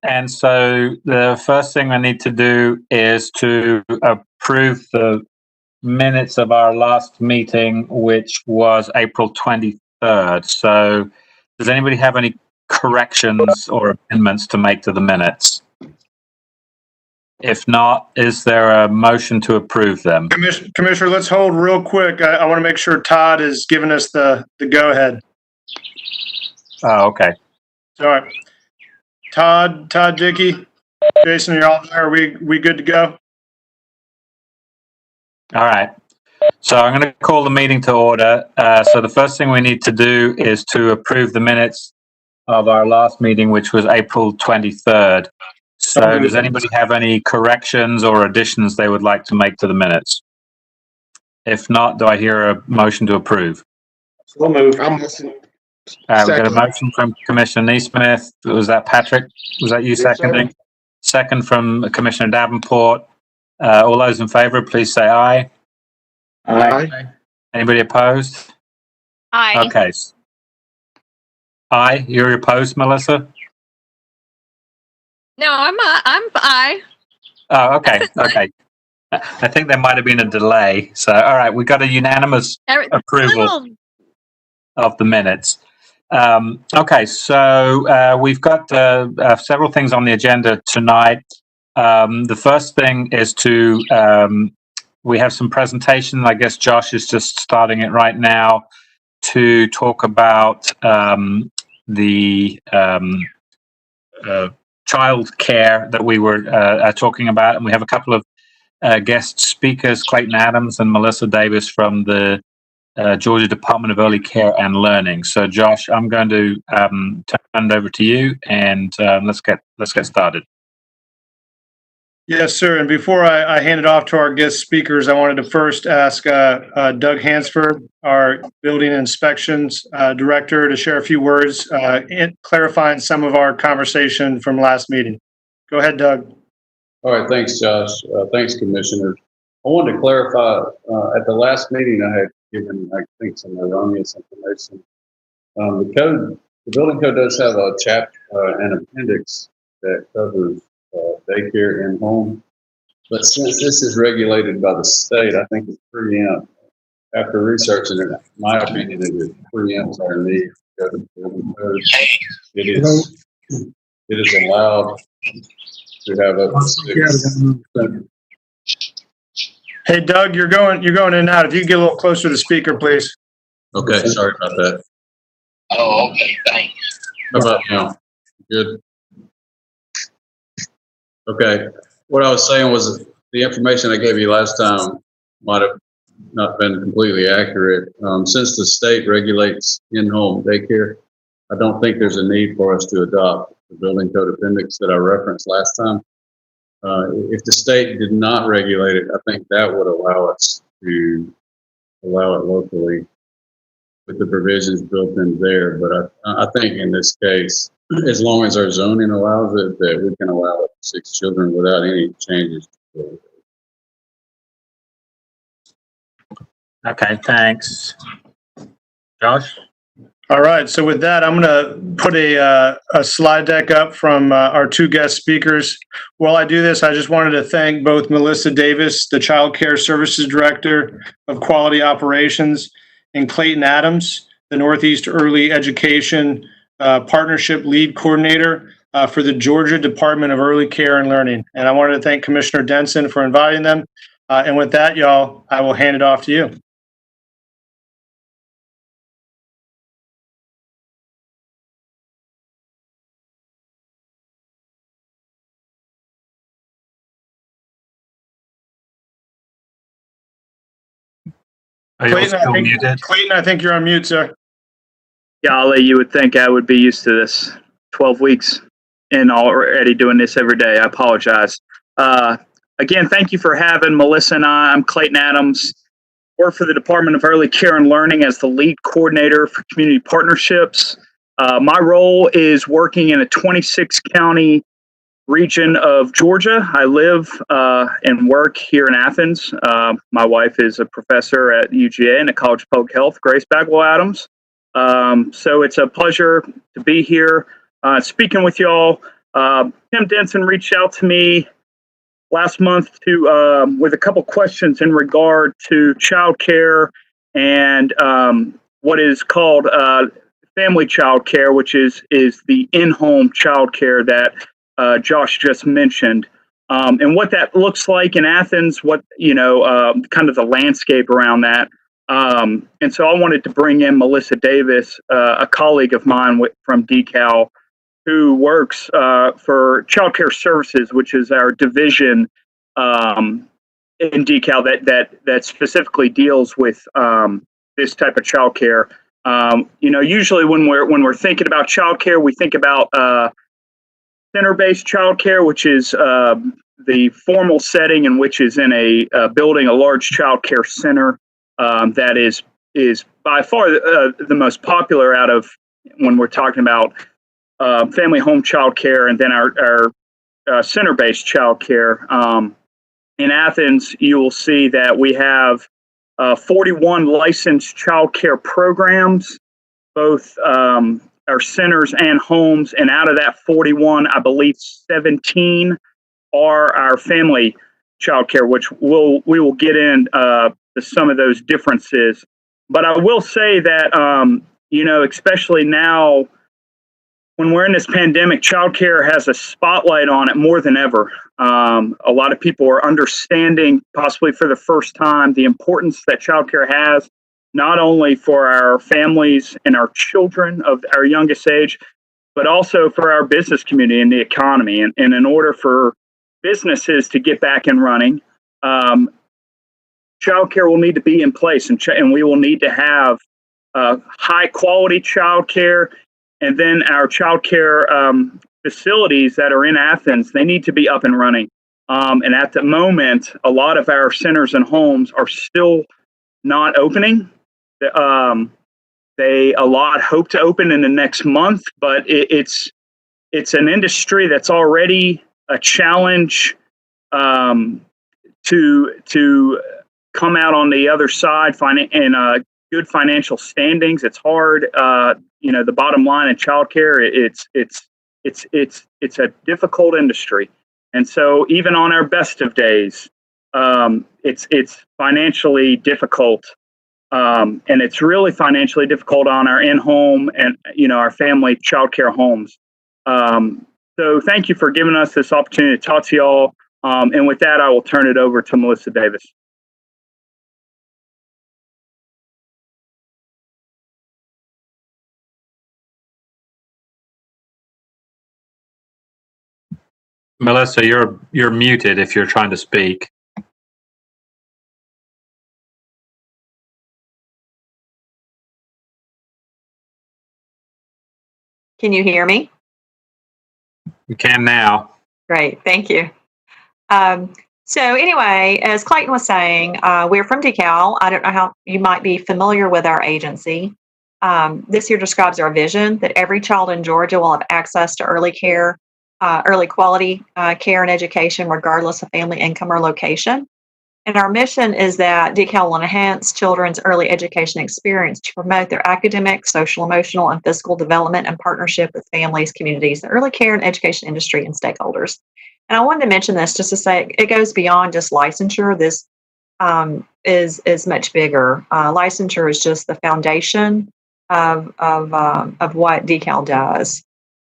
And so the first thing I need to do is to approve the minutes of our last meeting, which was April 23rd. So does anybody have any corrections or amendments to make to the minutes? If not, is there a motion to approve them? Commissioner, let's hold real quick. I want to make sure Todd is giving us the go-ahead. Oh, okay. All right. Todd, Dickey, Jason, you're all there. Are we good to go? All right. So I'm going to call the meeting to order. So the first thing we need to do is to approve the minutes of our last meeting, which was April 23rd. So does anybody have any corrections or additions they would like to make to the minutes? If not, do I hear a motion to approve? So moved. I'm listening. We got a motion from Commissioner Neesmith. Was that Patrick? Was that you seconding? Second from Commissioner Davenport. All those in favor, please say aye. Aye. Anybody opposed? Aye. Okay. Aye. You're opposed, Melissa? No, I'm aye. Oh, okay. Okay. I think there might have been a delay. So, all right, we got a unanimous approval of the minutes. Okay, so we've got several things on the agenda tonight. The first thing is we have some presentation. I guess Josh is just starting it right now to talk about the child care that we were talking about. And we have a couple of guest speakers, Clayton Adams and Melissa Davis from the Georgia Department of Early Care and Learning. So, Josh, I'm going to turn it over to you, and let's get started. Yes, sir. And before I hand it off to our guest speakers, I wanted to first ask Doug Hansford, our Building Inspections Director, to share a few words clarifying some of our conversation from last meeting. Go ahead, Doug. All right. Thanks, Josh. Thanks, Commissioner. I wanted to clarify, at the last meeting I had given, I think, some erroneous information. The building code does have a chapter, an appendix that covers daycare and home. But since this is regulated by the state, I think it's preempt. After researching it, my opinion is it preempts our need to go to the building code. It is allowed to have up to 6. Hey, Doug, you're going in and out. If you get a little closer to the speaker, please. Okay, sorry about that. Oh, okay, thanks. How about now? Good. Okay, what I was saying was the information I gave you last time might have not been completely accurate. Since the state regulates in-home daycare, I don't think there's a need for us to adopt the building code appendix that I referenced last time. If the state did not regulate it, I think that would allow us to allow it locally with the provisions built in there. But I think in this case, as long as our zoning allows it, that we can allow up to 6 children without any changes. Okay, thanks. Josh? All right. So with that, I'm going to put a slide deck up from our 2 guest speakers. While I do this, I just wanted to thank both Melissa Davis, the Child Care Services Director of Quality Operations, and Clayton Adams, the Northeast Early Education Partnership Lead Coordinator for the Georgia Department of Early Care and Learning. And I wanted to thank Commissioner Denson for inviting them. And with that, y'all, I will hand it off to you. Clayton, I think you're on mute, sir. Golly, you would think I would be used to this. 12 weeks and already doing this every day. I apologize. Again, thank you for having Melissa and I. I'm Clayton Adams. Work for the Department of Early Care and Learning as the lead coordinator for community partnerships. My role is working in a 26-county region of Georgia. I live and work here in Athens. My wife is a professor at UGA and at College of Public Health, Grace Bagwell Adams. So it's a pleasure to be here speaking with y'all. Tim Denson reached out to me last month with a couple questions in regard to childcare and what is called family childcare, which is the in-home childcare that Josh just mentioned, and what that looks like in Athens. What kind of the landscape around that. And so I wanted to bring in Melissa Davis, a colleague of mine from Decal, who works for Childcare Services, which is our division in Decal that specifically deals with this type of childcare. Usually when we're thinking about childcare, we think about center-based childcare, which is the formal setting in which is in a building, a large childcare center that is by far the most popular out of when we're talking about family home childcare, and then our center-based childcare. In Athens, you will see that we have 41 licensed childcare programs, both our centers and homes. And out of that 41, I believe 17 are our family childcare, which we will get in to some of those differences. But I will say that, especially now, when we're in this pandemic, childcare has a spotlight on it more than ever. A lot of people are understanding, possibly for the first time, the importance that childcare has, not only for our families and our children of our youngest age, but also for our business community and the economy. And in order for businesses to get back and running, childcare will need to be in place, and we will need to have high quality childcare. And then our childcare facilities that are in Athens, they need to be up and running. And at the moment, a lot of our centers and homes are still not opening. A lot hope to open in the next month, but it's an industry that's already a challenge to come out on the other side in good financial standings. It's hard. The bottom line in childcare, it's a difficult industry, and so even on our best of days, it's financially difficult, and it's really financially difficult on our in-home and our family childcare homes. So thank you for giving us this opportunity to talk to y'all. And with that, I will turn it over to Melissa Davis. Melissa, you're muted if you're trying to speak. Can you hear me? We can now. Great, thank you. So anyway, as Clayton was saying, we're from Decal. I don't know how you might be familiar with our agency. This here describes our vision that every child in Georgia will have access to early quality care and education, regardless of family income or location. And our mission is that Decal will enhance children's early education experience to promote their academic, social, emotional, and physical development in partnership with families, communities, the early care and education industry, and stakeholders. And I wanted to mention this just to say it goes beyond just licensure. This is much bigger. Licensure is just the foundation of what Decal does.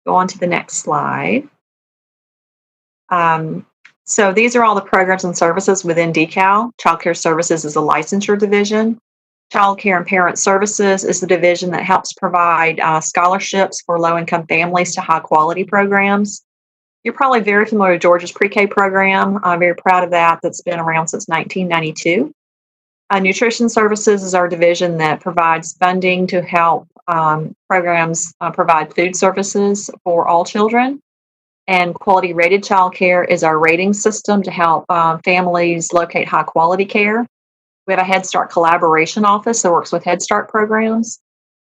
Go on to the next slide. So these are all the programs and services within Decal. Childcare Services is a licensure division. Childcare and Parent Services is the division that helps provide scholarships for low-income families to high-quality programs. You're probably very familiar with Georgia's pre-K program. I'm very proud of that. That's been around since 1992. Nutrition Services is our division that provides funding to help programs provide food services for all children. And Quality Rated Childcare is our rating system to help families locate high quality care. We have a Head Start collaboration office that works with Head Start programs.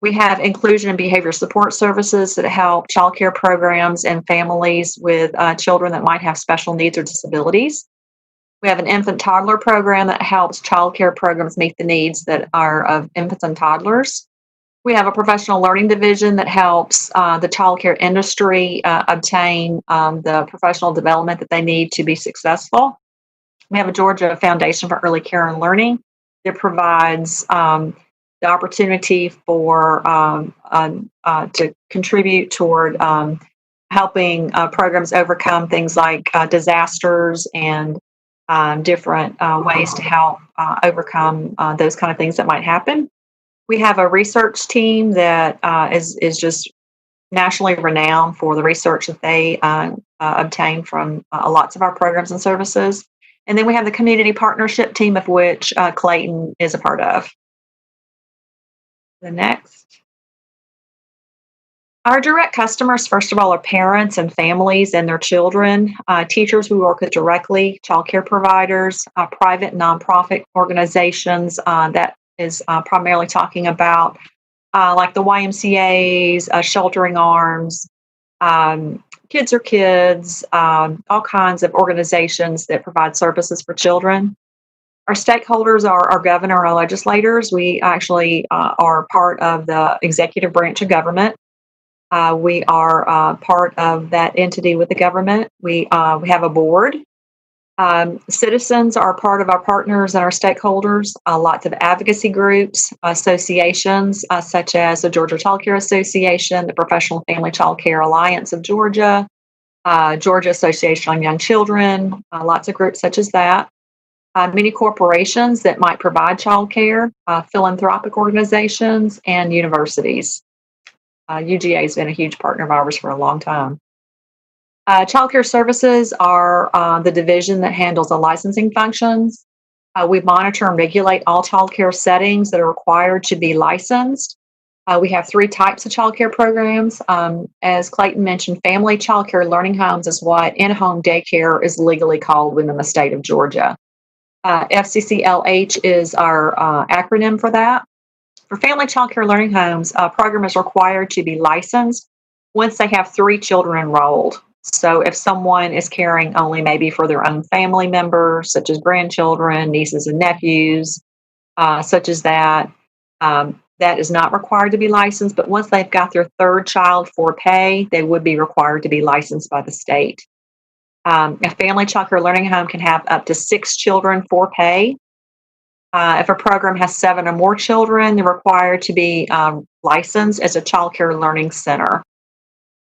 We have Inclusion and Behavior Support Services that help childcare programs and families with children that might have special needs or disabilities. We have an infant toddler program that helps childcare programs meet the needs that are of infants and toddlers. We have a professional learning division that helps the childcare industry obtain the professional development that they need to be successful. We have a Georgia Foundation for Early Care and Learning that provides the opportunity for to contribute toward helping programs overcome things like disasters and different ways to help overcome those kind of things that might happen. We have a research team that is just nationally renowned for the research that they obtain from lots of our programs and services. And then we have the community partnership team, of which Clayton is a part of. The next. Our direct customers, first of all, are parents and families and their children, teachers we work with directly, childcare providers, private nonprofit organizations that is primarily talking about like the YMCA's, Sheltering Arms, Kids Are Kids, all kinds of organizations that provide services for children. Our stakeholders are our governor and our legislators. We actually are part of the executive branch of government. We are part of that entity with the government. We have a board. Citizens are part of our partners and our stakeholders. Lots of advocacy groups, associations such as the Georgia Childcare Association, the Professional Family Childcare Alliance of Georgia, Georgia Association on Young Children, lots of groups such as that. Many corporations that might provide childcare, philanthropic organizations, and universities. UGA has been a huge partner of ours for a long time. Childcare services are the division that handles the licensing functions. We monitor and regulate all childcare settings that are required to be licensed. We have 3 types of childcare programs. As Clayton mentioned, family childcare learning homes is what in-home daycare is legally called within the state of Georgia. FCCLH is our acronym for that. For family childcare learning homes, a program is required to be licensed once they have 3 children enrolled. So if someone is caring only maybe for their own family members, such as grandchildren, nieces and nephews, such as that, that is not required to be licensed. But once they've got their 3rd child for pay, they would be required to be licensed by the state. A family childcare learning home can have up to 6 children for pay. If a program has 7 or more children, they're required to be licensed as a childcare learning center.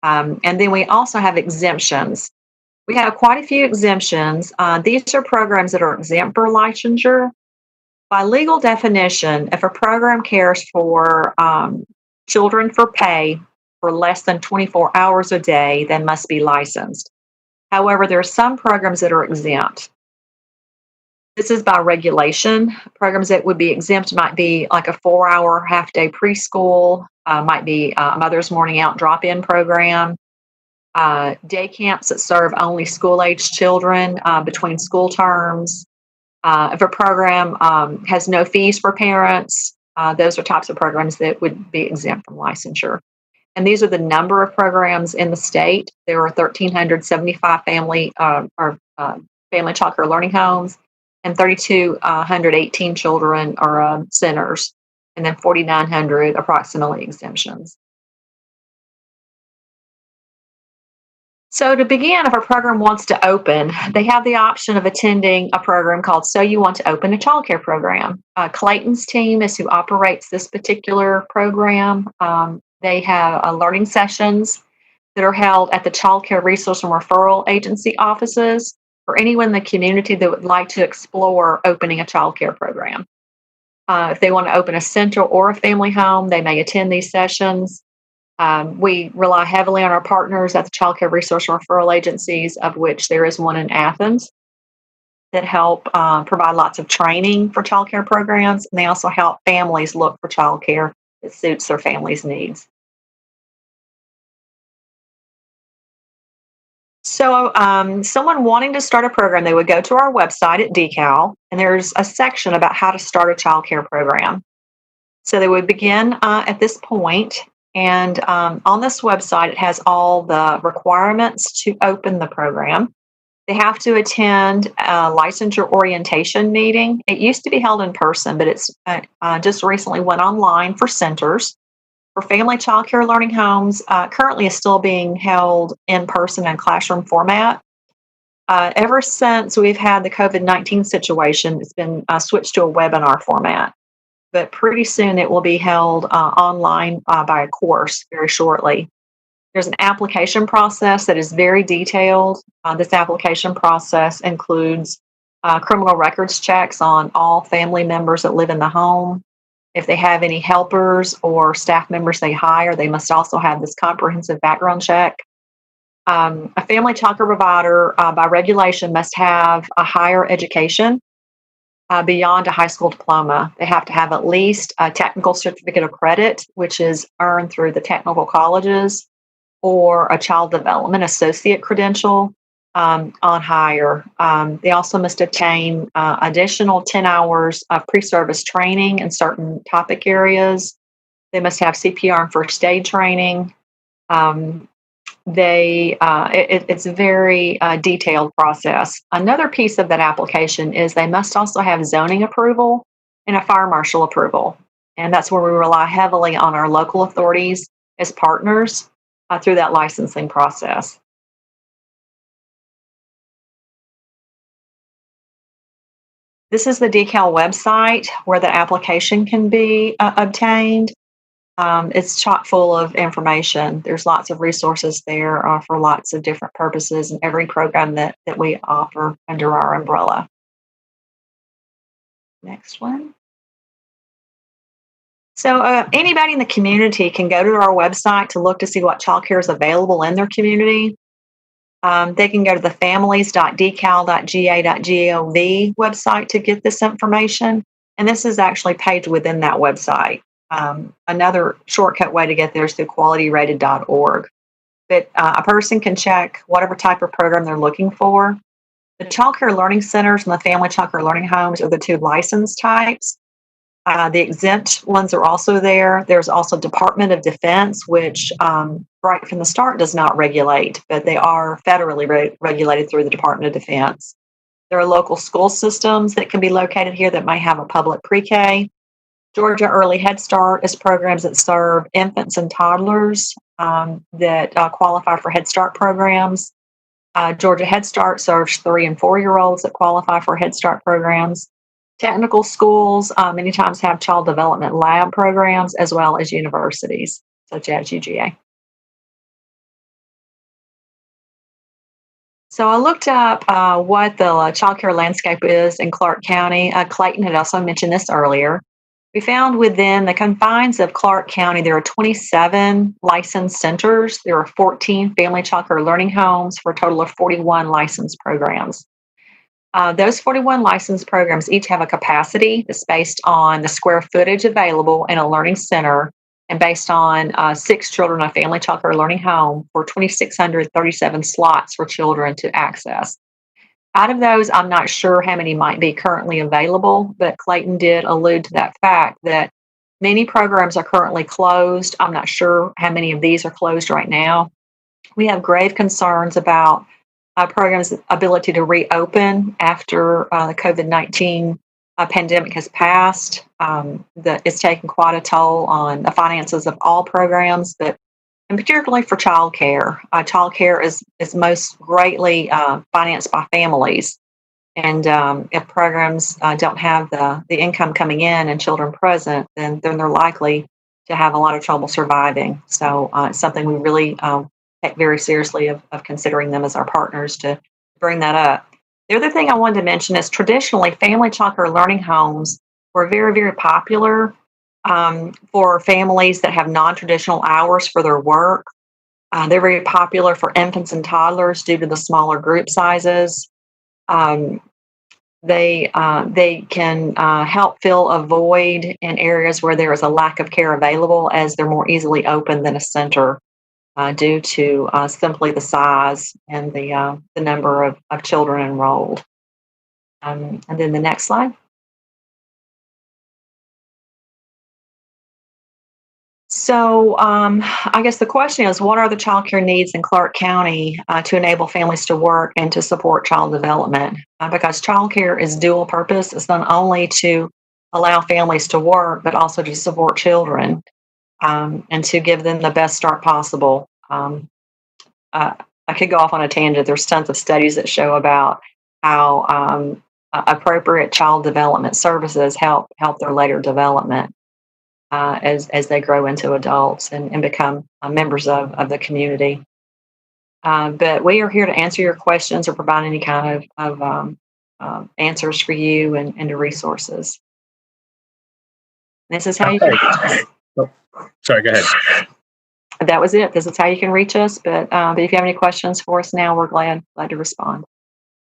And then we also have exemptions. We have quite a few exemptions. These are programs that are exempt for licensure. By legal definition, if a program cares for children for pay for less than 24 hours a day, they must be licensed. However, there are some programs that are exempt. This is by regulation. Programs that would be exempt might be like a 4-hour half-day preschool, might be a Mother's Morning Out drop-in program, day camps that serve only school-aged children between school terms. If a program has no fees for parents, those are types of programs that would be exempt from licensure. And these are the number of programs in the state. There are 1,375 family childcare learning homes, and 3,218 children are centers, and then 4,900 approximately exemptions. So to begin, if a program wants to open, they have the option of attending a program called So You Want to Open a Childcare Program. Clayton's team is who operates this particular program. They have learning sessions that are held at the Childcare Resource and Referral Agency offices for anyone in the community that would like to explore opening a childcare program. If they want to open a center or a family home, they may attend these sessions. We rely heavily on our partners at the Childcare Resource and Referral Agencies, of which there is one in Athens, that help provide lots of training for childcare programs. And they also help families look for childcare that suits their family's needs. So someone wanting to start a program, they would go to our website at Decal, and there's a section about how to start a childcare program. So they would begin at this point, and on this website, it has all the requirements to open the program. They have to attend a licensure orientation meeting. It used to be held in person, but it's just recently went online for centers. For family childcare learning homes, currently is still being held in person and classroom format. Ever since we've had the COVID-19 situation, it's been switched to a webinar format. But pretty soon it will be held online by a course very shortly. There's an application process that is very detailed. This application process includes criminal records checks on all family members that live in the home. If they have any helpers or staff members they hire, they must also have this comprehensive background check. A family childcare provider, by regulation, must have a higher education beyond a high school diploma. They have to have at least a technical certificate of credit, which is earned through the technical colleges, or a child development associate credential on hire. They also must obtain additional 10 hours of pre-service training in certain topic areas. They must have CPR and first aid training. It's a very detailed process. Another piece of that application is they must also have zoning approval and a fire marshal approval. And that's where we rely heavily on our local authorities as partners through that licensing process. This is the Decal website where the application can be obtained. It's chock full of information. There's lots of resources there for lots of different purposes and every program that we offer under our umbrella. Next one. So anybody in the community can go to our website to look to see what childcare is available in their community. They can go to the families.decal.ga.gov website to get this information. And this is actually paged within that website. Another shortcut way to get there is through qualityrated.org. But a person can check whatever type of program they're looking for. The childcare learning centers and the family childcare learning homes are the two license types. The exempt ones are also there. There's also Department of Defense, which right from the start does not regulate, but they are federally regulated through the Department of Defense. There are local school systems that can be located here that might have a public pre-K. Georgia Early Head Start is programs that serve infants and toddlers that qualify for Head Start programs. Georgia Head Start serves 3 and 4-year-olds that qualify for Head Start programs. Technical schools many times have child development lab programs, as well as universities, such as UGA. So I looked up what the childcare landscape is in Clarke County. Clayton had also mentioned this earlier. We found within the confines of Clarke County, there are 27 licensed centers. There are 14 family childcare learning homes for a total of 41 licensed programs. Those 41 licensed programs each have a capacity that's based on the square footage available in a learning center and based on 6 children in a family childcare learning home for 2,637 slots for children to access. Out of those, I'm not sure how many might be currently available, but Clayton did allude to that fact that many programs are currently closed. I'm not sure how many of these are closed right now. We have grave concerns about programs' ability to reopen after the COVID-19 pandemic has passed. It's taken quite a toll on the finances of all programs, but and particularly for childcare. Childcare is most greatly financed by families. And if programs don't have the income coming in and children present, then they're likely to have a lot of trouble surviving. So it's something we really take very seriously of considering them as our partners to bring that up. The other thing I wanted to mention is traditionally family childcare learning homes were very, very popular for families that have non-traditional hours for their work. They're very popular for infants and toddlers due to the smaller group sizes. They can help fill a void in areas where there is a lack of care available, as they're more easily open than a center due to simply the size and the number of children enrolled. And then the next slide. So I guess the question is, what are the childcare needs in Clarke County to enable families to work and to support child development? Because childcare is dual purpose. It's not only to allow families to work, but also to support children. and to give them the best start possible. I could go off on a tangent. There's tons of studies that show about how appropriate child development services help their later development as they grow into adults and become members of the community. But we are here to answer your questions or provide any kind of answers for you and the resources. This is how you can reach us. Sorry, go ahead. That was it. This is how you can reach us. But if you have any questions for us now, we're glad to respond.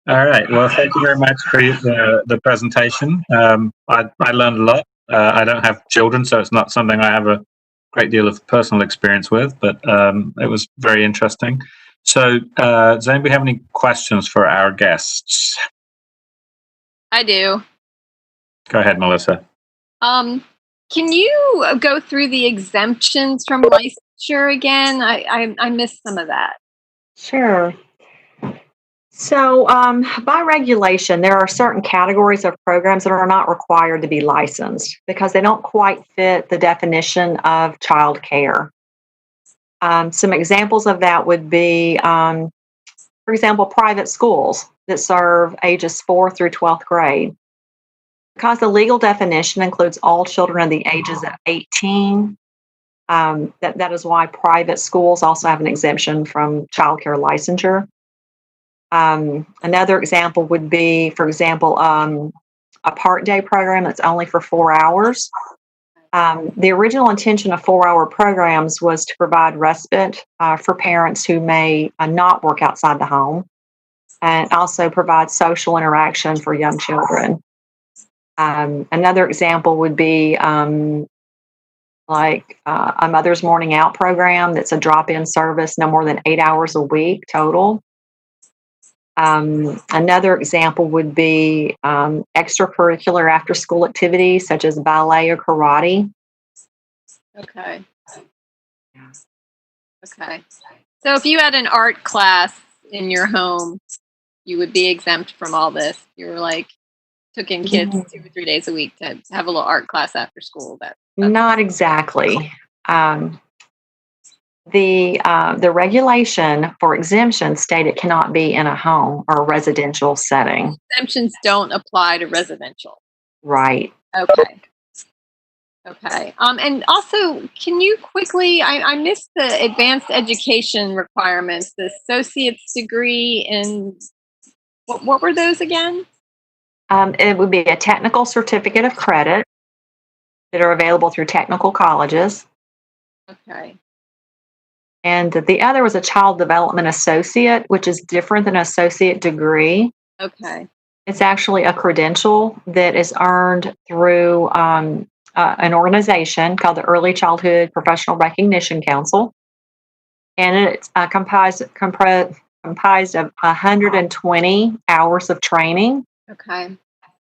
All right. Well, thank you very much for the presentation. I learned a lot. I don't have children, so it's not something I have a great deal of personal experience with, but it was very interesting. So does anybody have any questions for our guests? I do. Go ahead, Melissa. Can you go through the exemptions from licensure again? I missed some of that. Sure. So by regulation, there are certain categories of programs that are not required to be licensed because they don't quite fit the definition of child care. Some examples of that would be, for example, private schools that serve ages 4th through 12th grade. Because the legal definition includes all children of the ages of 18, that is why private schools also have an exemption from child care licensure. Another example would be, for example, a part day program that's only for 4 hours. The original intention of 4-hour programs was to provide respite for parents who may not work outside the home and also provide social interaction for young children. Another example would be like a Mother's Morning Out program that's a drop-in service, no more than 8 hours a week total. Another example would be extracurricular after-school activities such as ballet or karate. Okay. Okay. So if you had an art class in your home, you would be exempt from all this. You were like, took in kids 2 or 3 days a week to have a little art class after school. That's not exactly. The regulation for exemption state it cannot be in a home or a residential setting. Exemptions don't apply to residential. Right. Okay. Okay. And also, can you quickly, I missed the advanced education requirements, the associate's degree in, what were those again? It would be a technical certificate of credit that are available through technical colleges. Okay. And the other was a child development associate, which is different than an associate degree. Okay. It's actually a credential that is earned through an organization called the Early Childhood Professional Recognition Council. And it's comprised of 120 hours of training. Okay.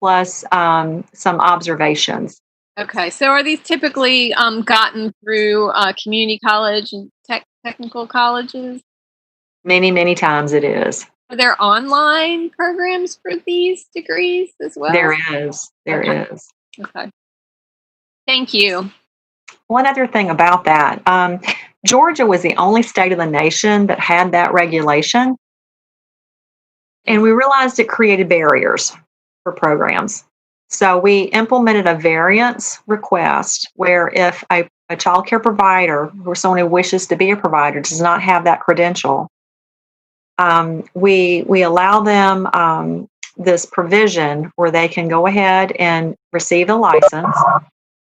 Plus some observations. Okay. So are these typically gotten through community college and technical colleges? Many, many times it is. Are there online programs for these degrees as well? There is. There is. Okay. Thank you. One other thing about that, Georgia was the only state of the nation that had that regulation. And we realized it created barriers for programs. So we implemented a variance request where if a child care provider or someone who wishes to be a provider does not have that credential, we allow them this provision where they can go ahead and receive a license,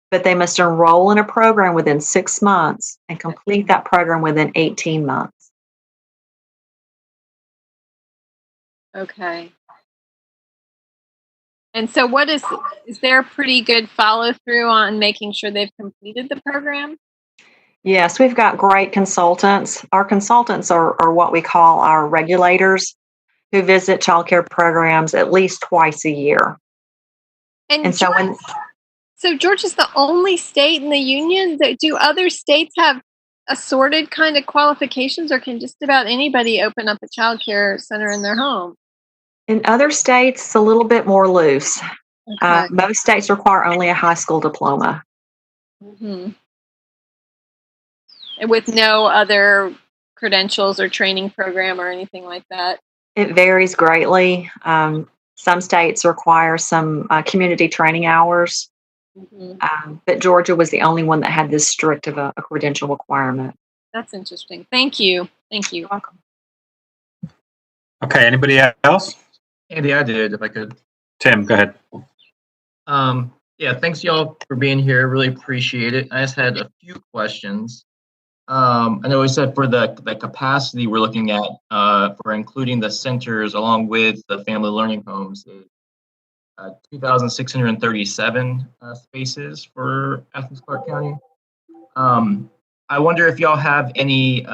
but they must enroll in a program within 6 months and complete that program within 18 months. Okay. And so is there pretty good follow through on making sure they've completed the program? Yes, we've got great consultants. Our consultants are what we call our regulators who visit child care programs at least twice a year. And so Georgia's the only state in the union. Do other states have assorted kind of qualifications, or can just about anybody open up a child care center in their home? In other states, it's a little bit more loose. Okay. Most states require only a high school diploma. Mm-hmm. with no other credentials or training program or anything like that? It varies greatly. Some states require some community training hours, but Georgia was the only one that had this strict of a credential requirement. That's interesting. Thank you. Thank you. You're welcome. Okay, anybody else? Andy, I did, if I could. Tim, go ahead. Yeah, thanks y'all for being here. Really appreciate it. I just had a few questions. I know we said for the capacity we're looking at for including the centers along with the family learning homes is 2,637 spaces for Athens-Clarke County. I wonder if y'all have any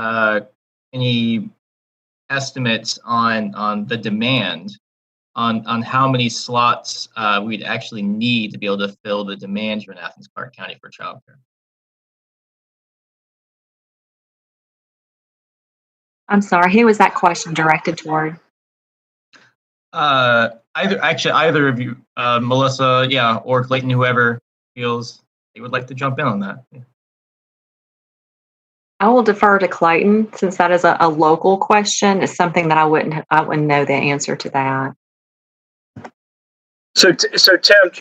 estimates on the demand on how many slots we'd actually need to be able to fill the demand here in Athens-Clarke County for childcare. I'm sorry, who was that question directed toward? Either of you, Melissa, yeah, or Clayton, whoever feels they would like to jump in on that. Yeah. I will defer to Clayton since that is a local question. It's something that I wouldn't know the answer to that. So Tim,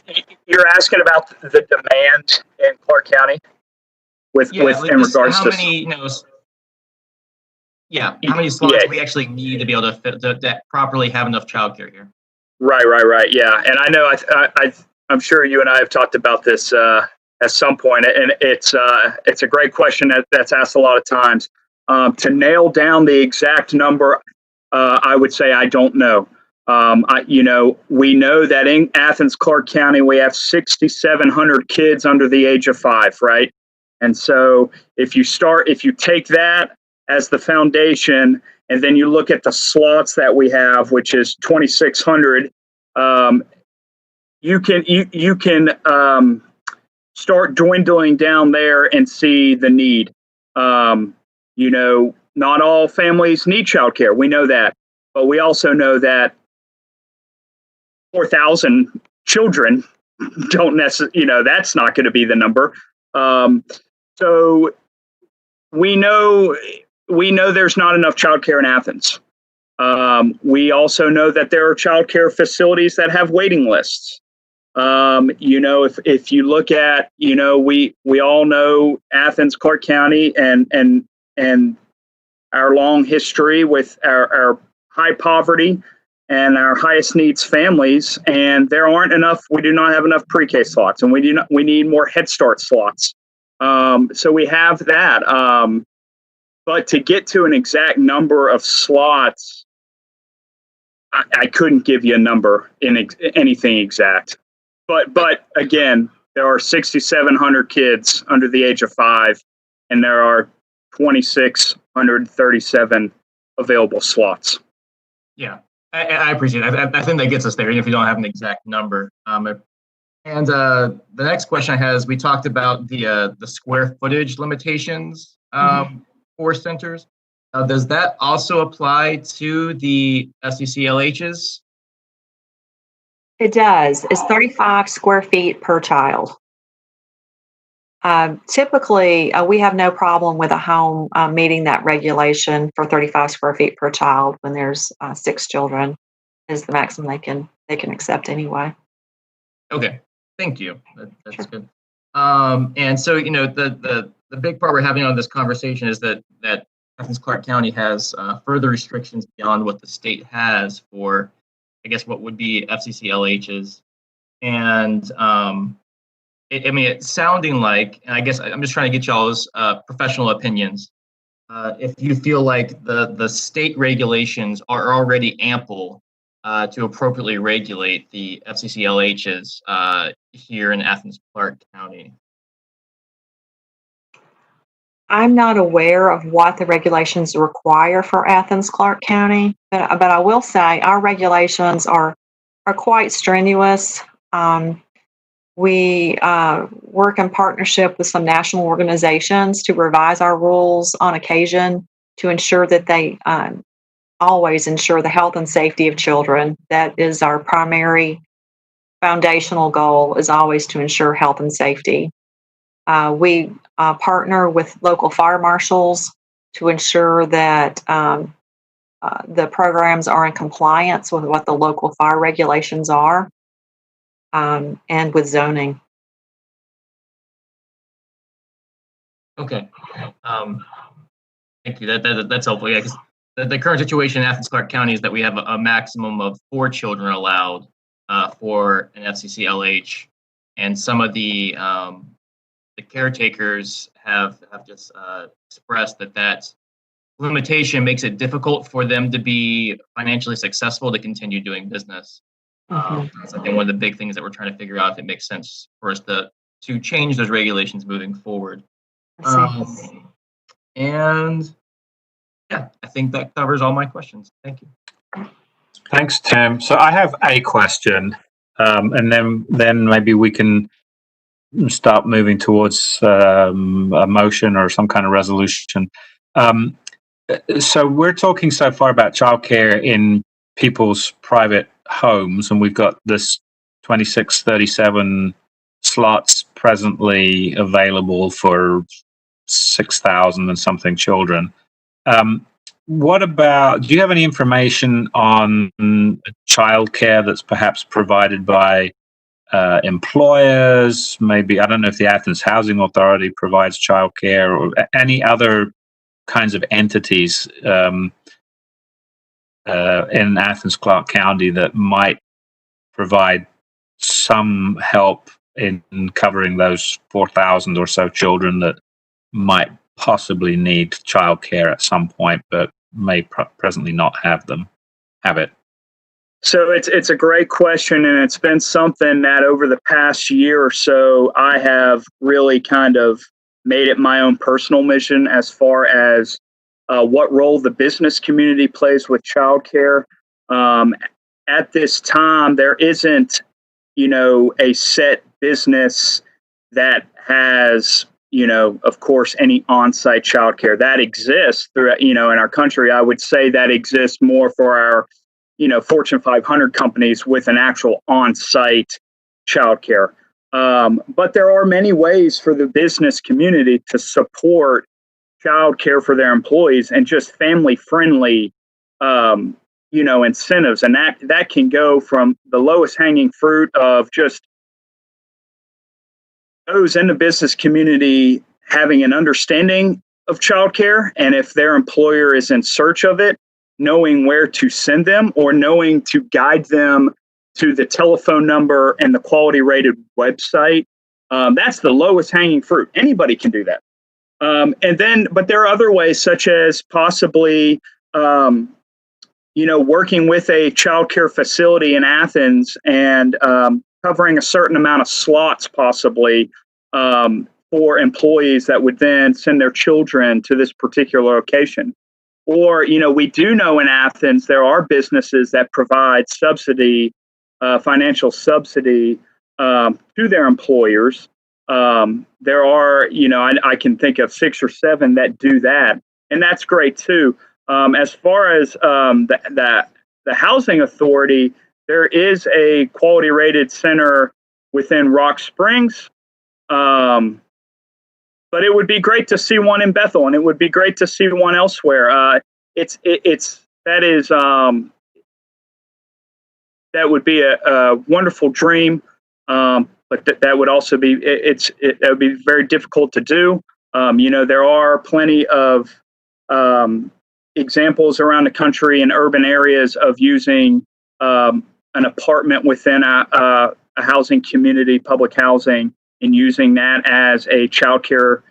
you're asking about the demand in Clarke County with in regards how to many, how many slots we actually need to be able to fit to properly have enough childcare here. Right. Yeah, and I know I'm sure you and I have talked about this at some point, and it's a great question that's asked a lot of times. To nail down the exact number, I would say I don't know. We know that in Athens-Clarke County, we have 6,700 kids under the age of 5, right? And so if you take that as the foundation, and then you look at the slots that we have, which is 2,600, you can start dwindling down there and see the need. Not all families need childcare. We know that, but we also know that 4,000 children don't necessarily, that's not going to be the number. So we know there's not enough childcare in Athens. We also know that there are childcare facilities that have waiting lists. If you look at, we all know Athens-Clarke County and our long history with our high poverty and our highest needs families, and we do not have enough pre-K slots, and we need more Head Start slots. So we have that. But to get to an exact number of slots, I couldn't give you a number in anything exact. But again, there are 6,700 kids under the age of 5, and there are 2,637 available slots. Yeah. I appreciate it. I think that gets us there, even if you don't have an exact number. And the next question I have is, we talked about the square footage limitations for centers. Does that also apply to the SCCLHs? It does. It's 35 square feet per child. Typically, we have no problem with a home meeting that regulation for 35 square feet per child when there's 6 children is the maximum they can accept anyway. Okay, thank you. That's sure. Good. And so, the big part we're having on this conversation is that Athens-Clarke County has further restrictions beyond what the state has for, I guess, what would be FCCLHs. And it's sounding like, and I guess I'm just trying to get y'all's professional opinions. If you feel like the state regulations are already ample to appropriately regulate the FCCLHs here in Athens-Clarke County. I'm not aware of what the regulations require for Athens-Clarke County, but I will say our regulations are quite strenuous. We work in partnership with some national organizations to revise our rules on occasion to ensure that they always ensure the health and safety of children. That is our primary foundational goal, is always to ensure health and safety. We partner with local fire marshals to ensure that the programs are in compliance with what the local fire regulations are, and with zoning. Okay. Thank you. That's helpful. Yeah, because the current situation in Athens-Clarke County is that we have a maximum of 4 children allowed for an FCC LH, and some of the caretakers have just expressed that limitation makes it difficult for them to be financially successful to continue doing business. So I think one of the big things that we're trying to figure out if it makes sense for us to change those regulations moving forward. And yeah, I think that covers all my questions. Thank you. Thanks, Tim. So I have a question, and then maybe we can start moving towards a motion or some kind of resolution. So we're talking so far about childcare in people's private homes, and we've got this 2637 slots presently available for 6,000 and something children. What about, do you have any information on childcare that's perhaps provided by employers? Maybe, I don't know if the Athens Housing Authority provides childcare, or any other kinds of entities in Athens-Clarke County that might provide some help in covering those 4,000 or so children that might possibly need childcare at some point, but may presently not have it. So it's a great question, and it's been something that over the past year or so, I have really kind of made it my own personal mission as far as what role the business community plays with childcare. At this time, there isn't, a set business that has, of course, any on-site childcare that exists through, in our country. I would say that exists more for our, Fortune 500 companies with an actual on-site childcare. But there are many ways for the business community to support childcare for their employees, and just family-friendly, incentives. And that can go from the lowest hanging fruit of just those in the business community having an understanding of childcare, and if their employer is in search of it, knowing where to send them, or knowing to guide them to the telephone number and the quality rated website. That's the lowest hanging fruit. Anybody can do that. But there are other ways, such as possibly, working with a childcare facility in Athens and covering a certain amount of slots, possibly, for employees that would then send their children to this particular location. Or, we do know in Athens, there are businesses that provide subsidy, financial subsidy to their employers. There are, I can think of 6 or 7 that do that, and that's great too. As far as the housing authority, there is a quality rated center within Rock Springs. But it would be great to see one in Bethel, and it would be great to see one elsewhere. That would be a wonderful dream. But that would also be, that would be very difficult to do. There are plenty of examples around the country in urban areas of using an apartment within a housing community, public housing, and using that as a childcare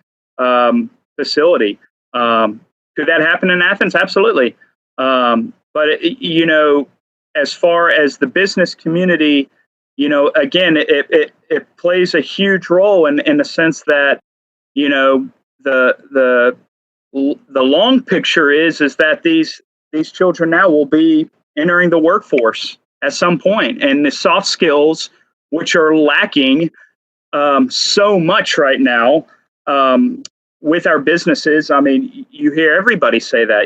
facility. Could that happen in Athens? Absolutely. But as far as the business community, again, it plays a huge role in the sense that, the long picture is that these children now will be entering the workforce at some point, and the soft skills, which are lacking so much right now with our businesses. I mean, you hear everybody say that,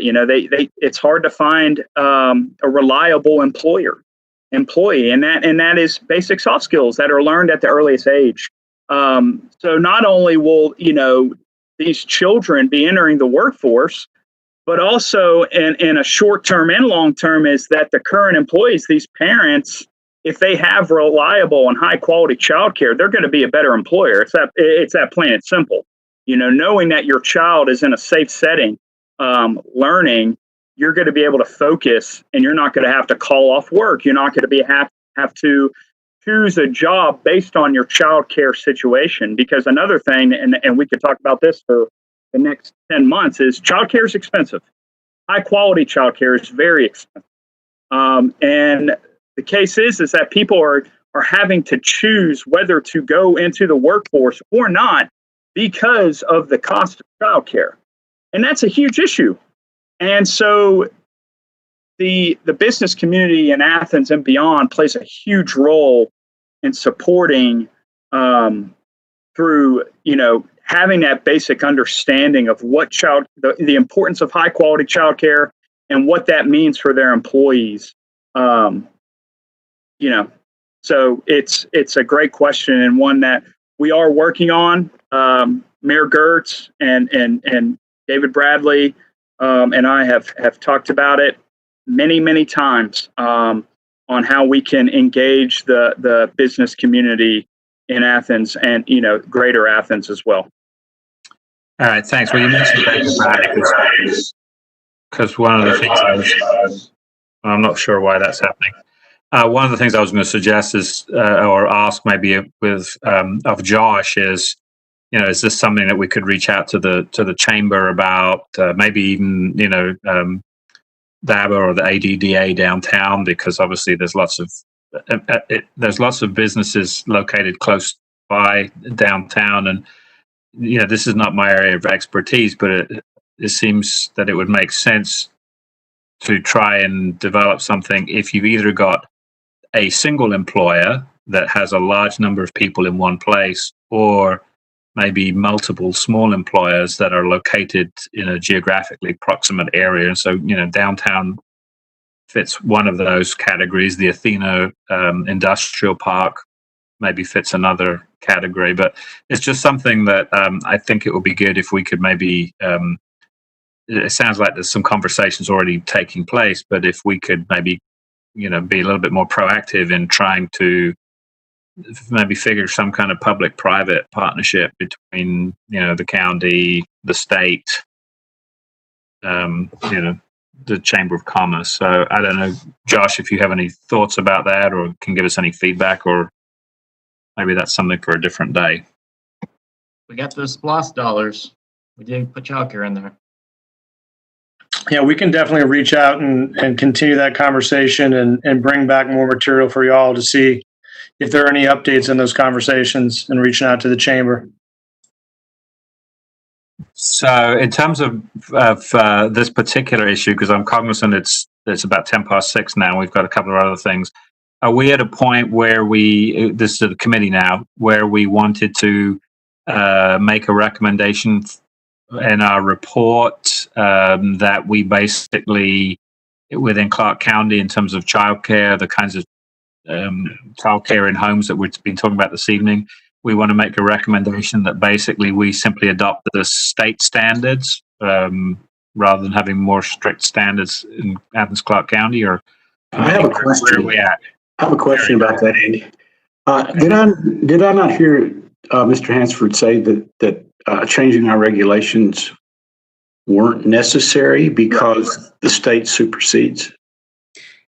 it's hard to find a reliable employee, and that is basic soft skills that are learned at the earliest age. So not only will, these children be entering the workforce, but also in a short term and long term is that the current employees, these parents, if they have reliable and high quality childcare, they're going to be a better employer. It's that plain and simple. Knowing that your child is in a safe setting, learning, you're going to be able to focus, and you're not going to have to call off work. You're not going to have to choose a job based on your childcare situation. Because another thing, and we could talk about this for the next 10 months, is childcare is expensive. High quality childcare is very expensive. And the case is that people are having to choose whether to go into the workforce or not because of the cost of childcare. And that's a huge issue. And so the business community in Athens and beyond plays a huge role in supporting through, having that basic understanding of what the importance of high quality childcare and what that means for their employees. So it's a great question, and one that we are working on. Mayor Gertz and David Bradley and I have talked about it many times on how we can engage the business community in Athens and greater Athens as well. All right, thanks. Well, you mentioned David Bradley because one of the things I'm not sure why that's happening. One of the things I was going to suggest is, or ask maybe of Josh is, is this something that we could reach out to the chamber about? Maybe even DABA or the ADDA downtown, because obviously there's lots of businesses located close by downtown, and this is not my area of expertise, but it seems that it would make sense to try and develop something if you've either got a single employer that has a large number of people in one place, or maybe multiple small employers that are located in a geographically proximate area. And so, downtown fits one of those categories. The Athena Industrial Park maybe fits another category, but it's just something that I think it would be good if we could maybe, it sounds like there's some conversations already taking place, but if we could maybe, be a little bit more proactive in trying to maybe figure some kind of public-private partnership between, the county, the state, the Chamber of Commerce. So I don't know, Josh, if you have any thoughts about that or can give us any feedback, or maybe that's something for a different day. We got those SPLOST dollars. We did put childcare in there. Yeah, we can definitely reach out and continue that conversation and bring back more material for y'all to see if there are any updates in those conversations and reaching out to the chamber. So in terms of this particular issue, because I'm cognizant it's about 6:10 now, we've got a couple of other things. Are we at a point where this is the committee now, where we wanted to make a recommendation in our report that we basically, within Clarke County, in terms of childcare, the kinds of childcare in homes that we've been talking about this evening, we want to make a recommendation that basically we simply adopt the state standards rather than having more strict standards in Athens-Clarke County? Or I have a question. Where are we at? I have a question about that, Andy. Did I not hear Mr. Hansford say that changing our regulations weren't necessary because the state supersedes?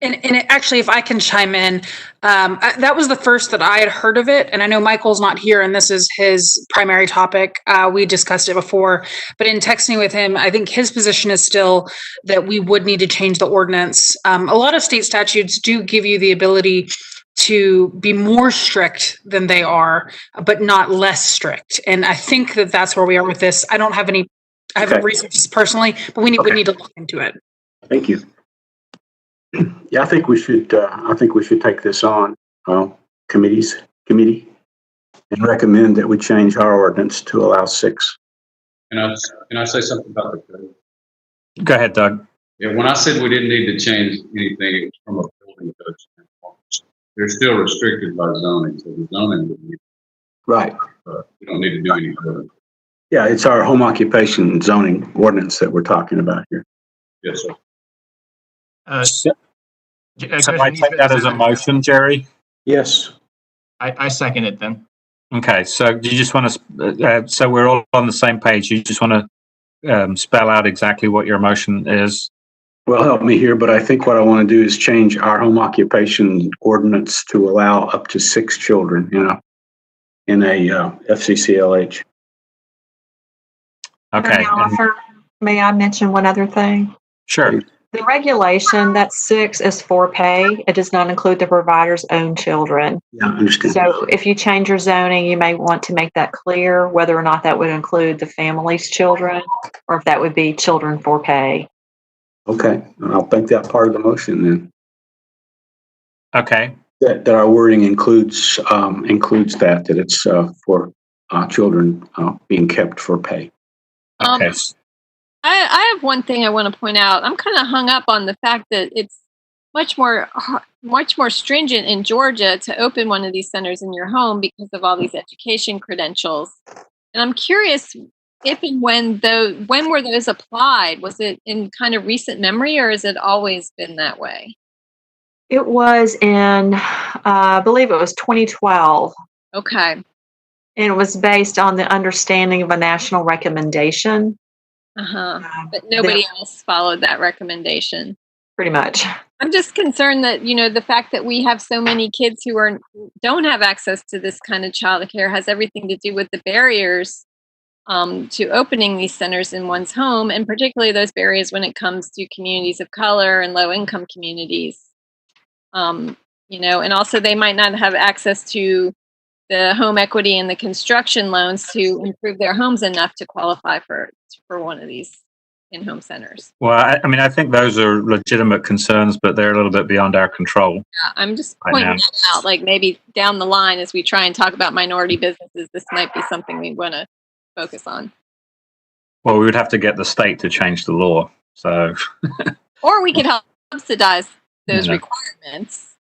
And actually, if I can chime in, that was the first that I had heard of it. And I know Michael's not here, and this is his primary topic. We discussed it before, but in texting with him, I think his position is still that we would need to change the ordinance. A lot of state statutes do give you the ability to be more strict than they are, but not less strict. And I think that that's where we are with this. I don't have any, I haven't researched this personally, but we need to look into it. Thank you. Yeah, I think we should take this on committee and recommend that we change our ordinance to allow 6. Can I say something about the code? Go ahead, Doug. Yeah, when I said we didn't need to change anything, it was from a building code standpoint. They're still restricted by zoning, so the zoning would be. Right. We don't need to do any further. Yeah, it's our home occupation zoning ordinance that we're talking about here. Yes, sir. So Commissioner I Needs, take that as a motion, Jerry? Yes. I second it then. Okay, so do you just want to, so we're all on the same page. You just want to spell out exactly what your motion is? Well, help me here, but I think what I want to do is change our home occupation ordinance to allow up to 6 children in a FCCLH. Okay. May I mention one other thing? Sure. The regulation, that 6 is for pay. It does not include the provider's own children. Yeah, I understand. So if you change your zoning, you may want to make that clear whether or not that would include the family's children or if that would be children for pay. Okay, I'll make that part of the motion then. Okay. That our wording includes that it's for children being kept for pay. Okay. I have one thing I want to point out. I'm kind of hung up on the fact that it's much more stringent in Georgia to open one of these centers in your home because of all these education credentials. And I'm curious if and when were those applied? Was it in kind of recent memory, or has it always been that way? It was in, I believe it was 2012. Okay. And it was based on the understanding of a national recommendation. But nobody else followed that recommendation. Pretty much. I'm just concerned that, the fact that we have so many kids who don't have access to this kind of childcare has everything to do with the barriers to opening these centers in one's home, and particularly those barriers when it comes to communities of color and low-income communities. And also they might not have access to the home equity and the construction loans to improve their homes enough to qualify for one of these in-home centers. Well, I think those are legitimate concerns, but they're a little bit beyond our control. Yeah, I'm just pointing that out. Like maybe down the line, as we try and talk about minority businesses, this might be something we want to focus on. Well, we would have to get the state to change the law. So, or we could help subsidize those requirements.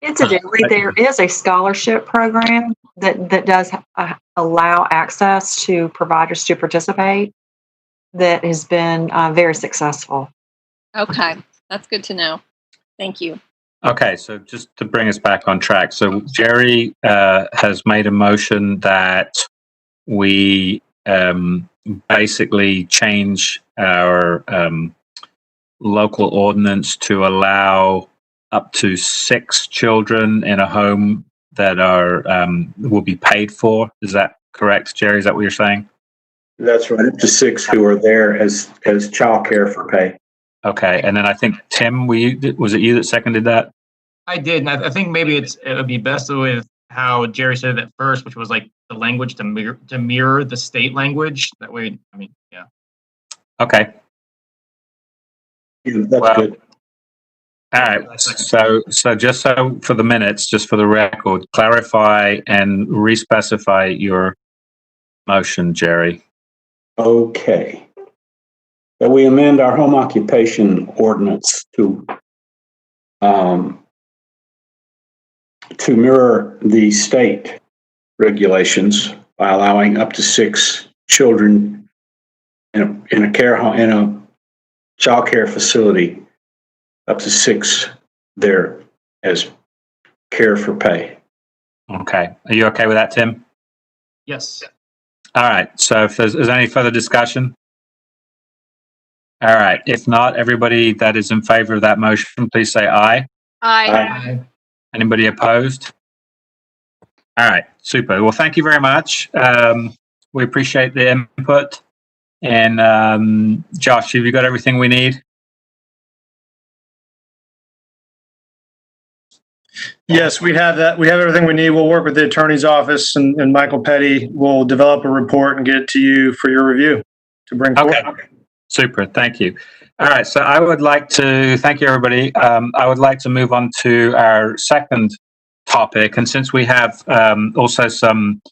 Incidentally, there is a scholarship program that does allow access to providers to participate that has been very successful. Okay, that's good to know. Thank you. Okay, so just to bring us back on track. So Jerry has made a motion that we basically change our local ordinance to allow up to 6 children in a home that will be paid for. Is that correct, Jerry? Is that what you're saying? That's right. Up to 6 who are there as childcare for pay. Okay, and then I think Tim, was it you that seconded that? I did, and I think maybe it would be best with how Jerry said it at first, which was like the language to mirror the state language. That way, yeah. Okay. Yeah, that's good. All right. So just so for the minutes, just for the record, clarify and re-specify your motion, Jerry. Okay. So we amend our home occupation ordinance to mirror the state regulations by allowing up to 6 children in a care home, in a child care facility, up to 6 there as care for pay. Okay. Are you okay with that, Tim? Yes. All right. So if there's any further discussion? All right. If not, everybody that is in favor of that motion, please say aye. Aye. Anybody opposed? All right. Super. Well, thank you very much. We appreciate the input. And Josh, have you got everything we need? Yes, we have that. We have everything we need. We'll work with the attorney's office, and Michael Petty will develop a report and get it to you for your review to bring forward. Okay. Super. Thank you. All right. So I would like to thank you, everybody. I would like to move on to our second topic. And since we have also some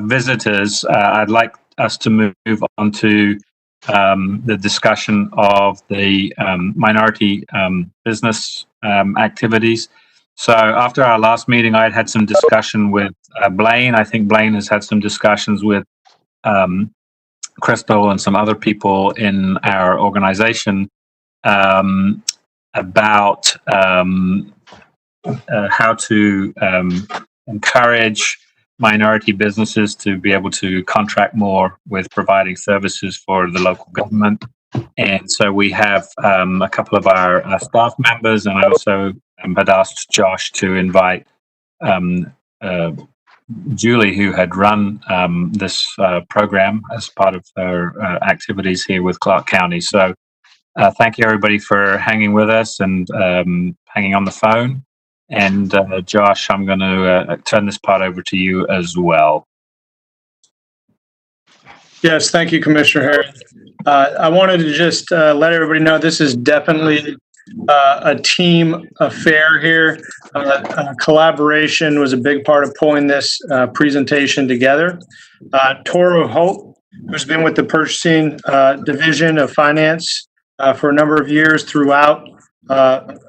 visitors, I'd like us to move on to the discussion of the minority business activities. So after our last meeting, I had some discussion with Blaine. I think Blaine has had some discussions with Crystal and some other people in our organization about how to encourage minority businesses to be able to contract more with providing services for the local government. And so we have a couple of our staff members, and I also had asked Josh to invite Julie, who had run this program as part of her activities here with Clarke County. So thank you, everybody, for hanging with us and hanging on the phone. And Josh, I'm going to turn this part over to you as well. Yes, thank you, Commissioner Harris. I wanted to just let everybody know this is definitely a team affair here. Collaboration was a big part of pulling this presentation together. Toro Holt, who's been with the purchasing division of finance for a number of years throughout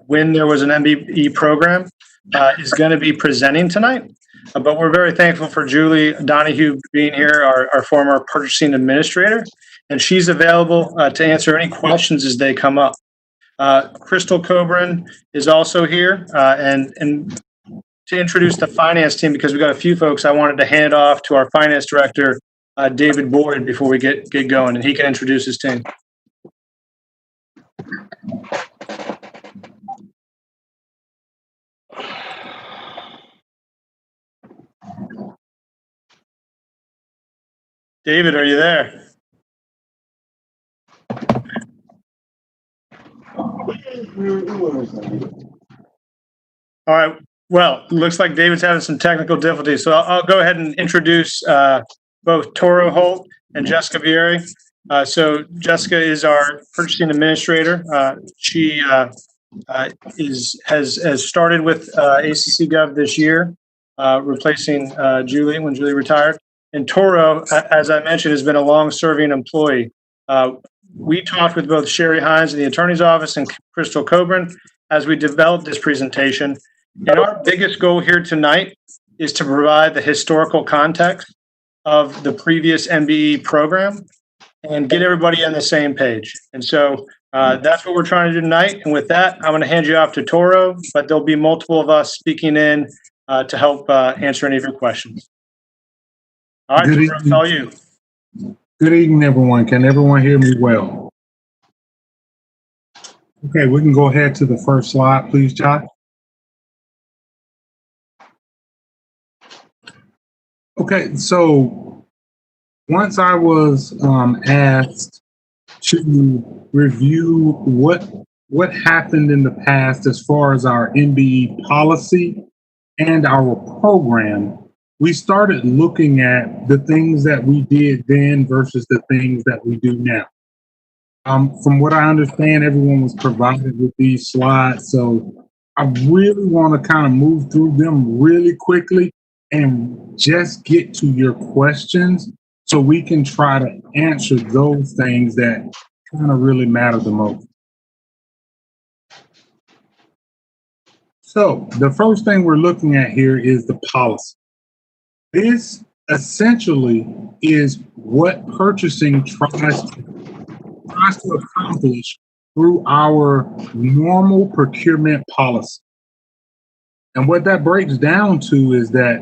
when there was an MBE program, is going to be presenting tonight. But we're very thankful for Julie Donahue being here, our former purchasing administrator, and she's available to answer any questions as they come up. Crystal Coburn is also here, and to introduce the finance team, because we've got a few folks, I wanted to hand off to our finance director, David Boyd, before we get going, and he can introduce his team. David, are you there? All right. Well, looks like David's having some technical difficulties, so I'll go ahead and introduce both Toro Holt and Jessica Vieri. So Jessica is our purchasing administrator. She has started with ACC Gov this year, replacing Julie when Julie retired. And Toro, as I mentioned, has been a long-serving employee. We talked with both Sherry Hines in the attorney's office and Crystal Coburn as we developed this presentation. And our biggest goal here tonight is to provide the historical context of the previous MBE program and get everybody on the same page. And so that's what we're trying to do tonight. And with that, I'm going to hand you off to Toro, but there'll be multiple of us speaking in to help answer any of your questions. All right, Toro, it's all you. Good evening, everyone. Can everyone hear me well? Okay, we can go ahead to the first slide, please, Josh. Okay, so once I was asked to review what happened in the past as far as our MBE policy and our program, we started looking at the things that we did then versus the things that we do now. From what I understand, everyone was provided with these slides, so I really want to kind of move through them really quickly and just get to your questions so we can try to answer those things that kind of really matter the most. So the first thing we're looking at here is the policy. This essentially is what purchasing tries to accomplish through our normal procurement policy. And what that breaks down to is that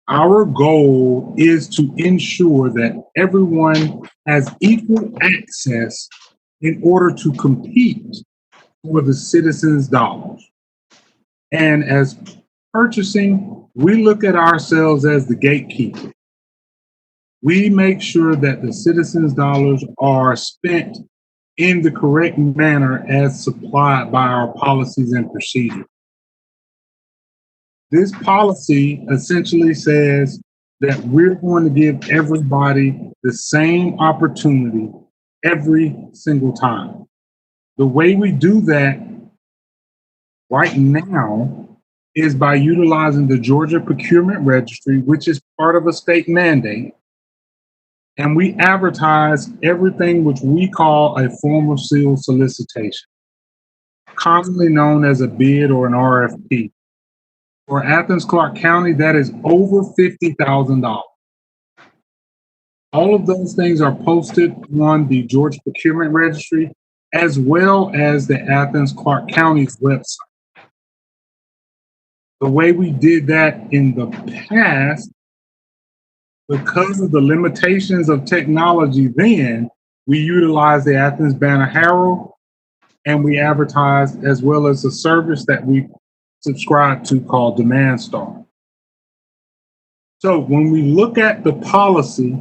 our goal is to ensure that everyone has equal access in order to compete for the citizens' dollars. And as purchasing, we look at ourselves as the gatekeeper. We make sure that the citizens' dollars are spent in the correct manner as supplied by our policies and procedures. This policy essentially says that we're going to give everybody the same opportunity every single time. The way we do that right now is by utilizing the Georgia Procurement Registry, which is part of a state mandate. And we advertise everything which we call a formal sealed solicitation. commonly known as a bid or an RFP. For Athens-Clarke County, that is over $50,000. All of those things are posted on the Georgia Procurement Registry, as well as the Athens-Clarke County's website. The way we did that in the past, because of the limitations of technology then, we utilized the Athens Banner Herald, and we advertised as well as a service that we subscribe to called Demand Star. So when we look at the policy,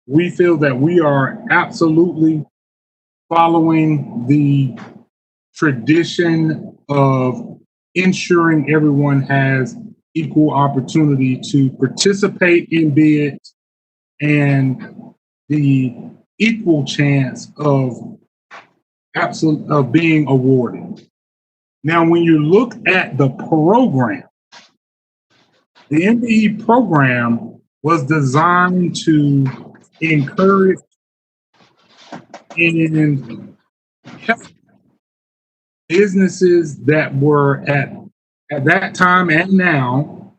we feel that we are absolutely following the tradition of ensuring everyone has equal opportunity to participate in bids and the equal chance of being awarded. Now, when you look at the program, the MBE program was designed to encourage and help businesses that were at that time and now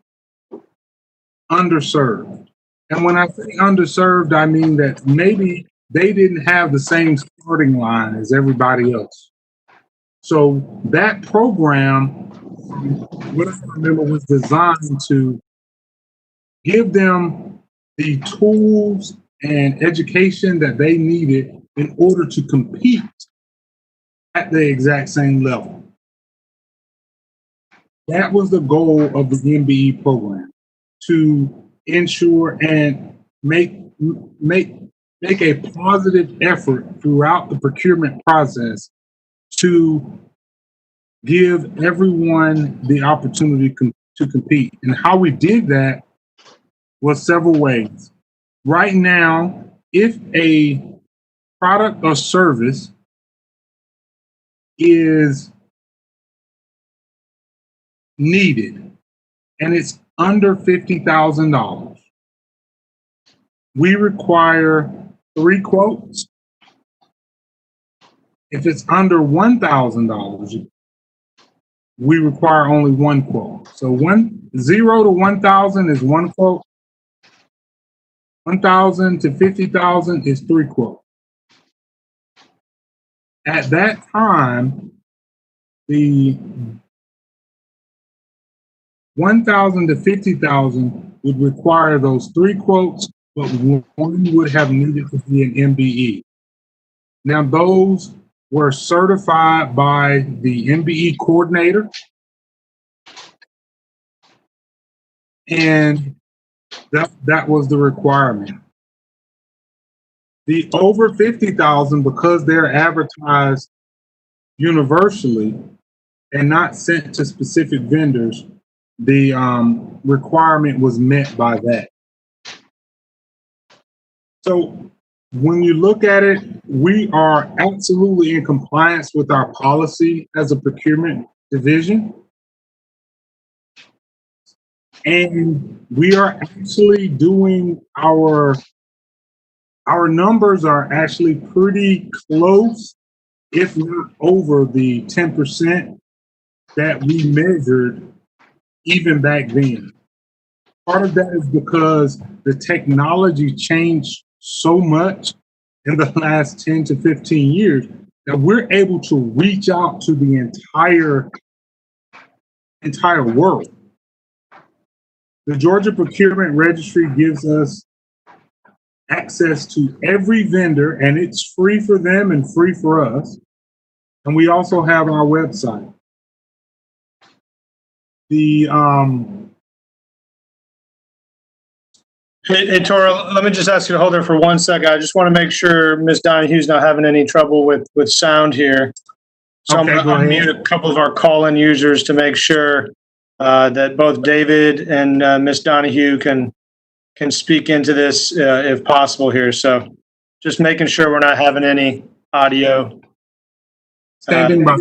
underserved. And when I say underserved, I mean that maybe they didn't have the same starting line as everybody else. So that program, what I remember, was designed to give them the tools and education that they needed in order to compete at the exact same level. That was the goal of the MBE program, to ensure and make a positive effort throughout the procurement process to give everyone the opportunity to compete. And how we did that was several ways. Right now, if a product or service is needed and it's under $50,000, we require 3 quotes. If it's under $1,000, we require only 1 quote. So 0 to 1,000 is 1 quote. 1,000 to 50,000 is 3 quotes. At that time, the 1,000 to 50,000 would require those 3 quotes, but 1 would have needed to be an MBE. Now, those were certified by the MBE coordinator, and that was the requirement. The over 50,000, because they're advertised universally and not sent to specific vendors, the requirement was met by that. So when you look at it, we are absolutely in compliance with our policy as a procurement division. And we are actually doing our numbers are actually pretty close, if not over the 10% that we measured even back then. Part of that is because the technology changed so much in the last 10 to 15 years that we're able to reach out to the entire world. The Georgia Procurement Registry gives us access to every vendor, and it's free for them and free for us. And we also have our website. Hey, Tora, let me just ask you to hold there for 1 second. I just want to make sure Ms. Donahue's not having any trouble with sound here. So okay, I'm going to unmute a couple of our call-in users to make sure that both David and Ms. Donahue can speak into this if possible here. So just making sure we're not having any audio. Standing by.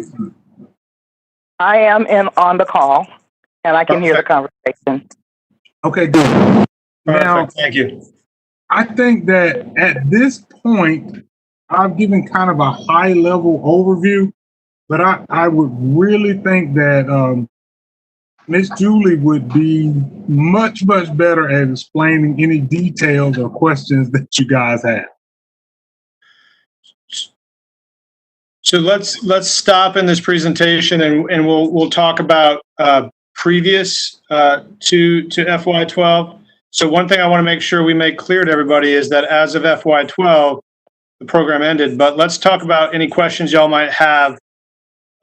I am on the call, and I can hear the conversation. Okay, good. Perfect. Now, thank you. I think that at this point, I've given kind of a high-level overview. But I would really think that Miss Julie would be much, much better at explaining any details or questions that you guys have. So let's stop in this presentation and we'll talk about previous to FY12. So one thing I want to make sure we make clear to everybody is that as of FY12, the program ended. But let's talk about any questions y'all might have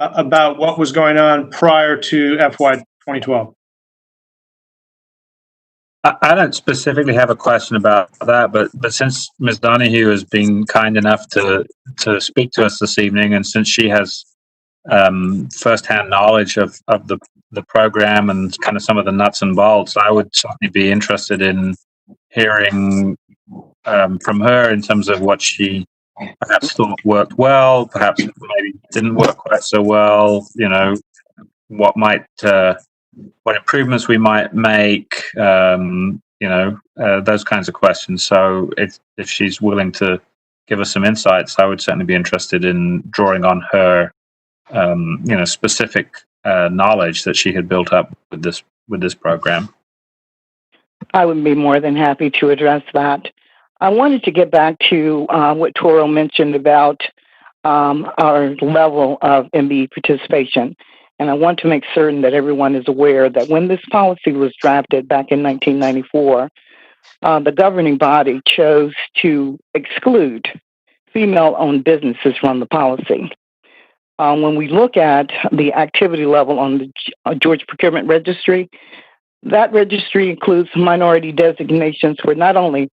about what was going on prior to FY 2012. I don't specifically have a question about that, but since Ms. Donahue has been kind enough to speak to us this evening, and since she has firsthand knowledge of the program and kind of some of the nuts and bolts, I would certainly be interested in hearing from her in terms of what she perhaps thought worked well, perhaps maybe didn't work quite so well. You know, what improvements we might make, those kinds of questions. So if she's willing to give us some insights, I would certainly be interested in drawing on her, specific knowledge that she had built up with this program. I would be more than happy to address that. I wanted to get back to what Toro mentioned about our level of MBE participation. And I want to make certain that everyone is aware that when this policy was drafted back in 1994, the governing body chose to exclude female-owned businesses from the policy. When we look at the activity level on the Georgia Procurement Registry, that registry includes minority designations for not only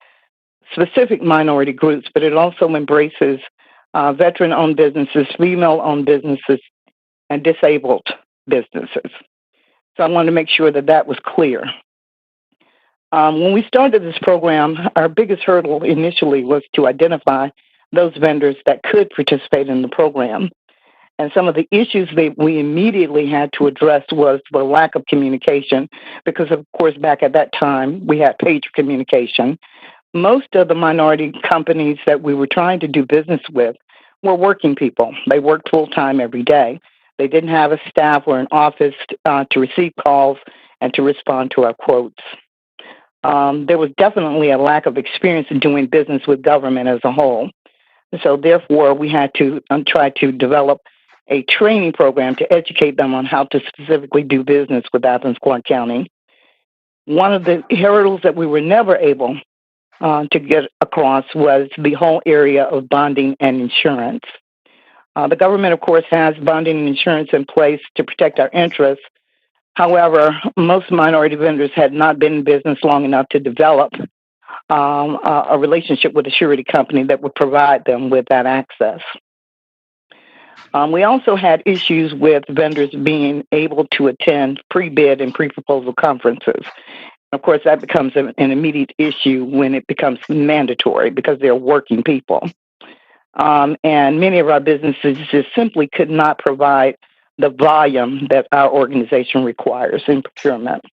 specific minority groups, but it also embraces veteran-owned businesses, female-owned businesses, and disabled businesses. So I wanted to make sure that was clear. When we started this program, our biggest hurdle initially was to identify those vendors that could participate in the program. And some of the issues that we immediately had to address was the lack of communication, because of course back at that time we had pager communication. Most of the minority companies that we were trying to do business with were working people. They worked full-time every day. They didn't have a staff or an office to receive calls and to respond to our quotes. There was definitely a lack of experience in doing business with government as a whole. So therefore, we had to try to develop a training program to educate them on how to specifically do business with Athens-Clarke County. One of the hurdles that we were never able to get across was the whole area of bonding and insurance. The government, of course, has bonding and insurance in place to protect our interests. However, most minority vendors had not been in business long enough to develop a relationship with a surety company that would provide them with that access. We also had issues with vendors being able to attend pre-bid and pre-proposal conferences. Of course, that becomes an immediate issue when it becomes mandatory because they're working people. And many of our businesses just simply could not provide the volume that our organization requires in procurement.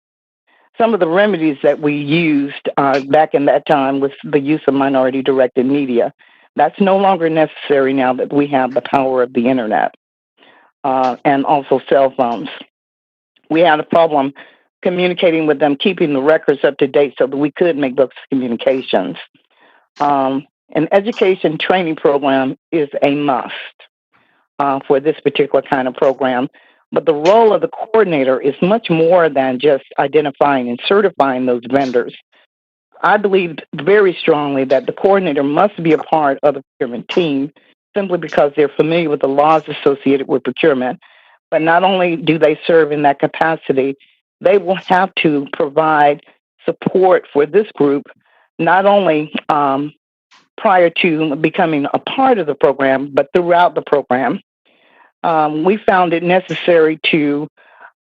Some of the remedies that we used back in that time was the use of minority-directed media. That's no longer necessary now that we have the power of the internet and also cell phones. We had a problem communicating with them, keeping the records up to date so that we could make those communications. An education training program is a must for this particular kind of program. But the role of the coordinator is much more than just identifying and certifying those vendors. I believe very strongly that the coordinator must be a part of the procurement team simply because they're familiar with the laws associated with procurement. But not only do they serve in that capacity, they will have to provide support for this group, not only prior to becoming a part of the program, but throughout the program. We found it necessary to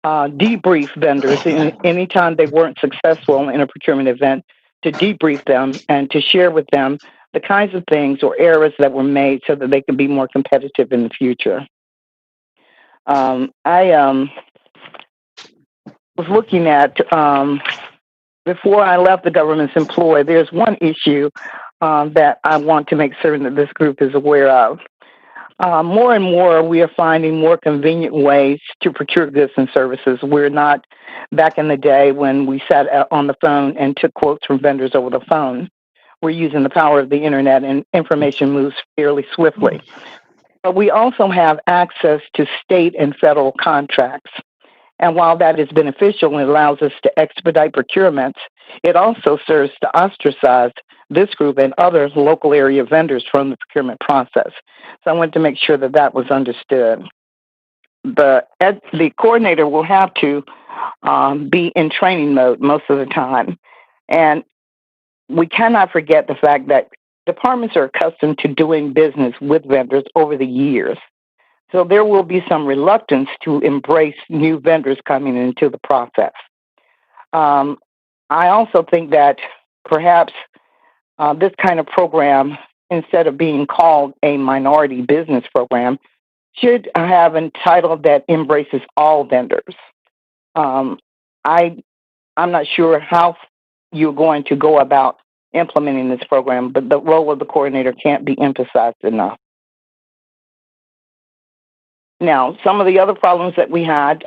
debrief vendors anytime they weren't successful in a procurement event, to debrief them and to share with them the kinds of things or errors that were made so that they can be more competitive in the future. I was looking at, before I left the government's employ, there's one issue that I want to make certain that this group is aware of. More and more, we are finding more convenient ways to procure goods and services. We're not back in the day when we sat on the phone and took quotes from vendors over the phone. We're using the power of the internet, and information moves fairly swiftly. But we also have access to state and federal contracts. And while that is beneficial and allows us to expedite procurements, it also serves to ostracize this group and other local area vendors from the procurement process. So I wanted to make sure that that was understood. The coordinator will have to be in training mode most of the time. And we cannot forget the fact that departments are accustomed to doing business with vendors over the years. So there will be some reluctance to embrace new vendors coming into the process. I also think that perhaps this kind of program, instead of being called a minority business program, should have a title that embraces all vendors. I'm not sure how you're going to go about implementing this program, but the role of the coordinator can't be emphasized enough. Now, some of the other problems that we had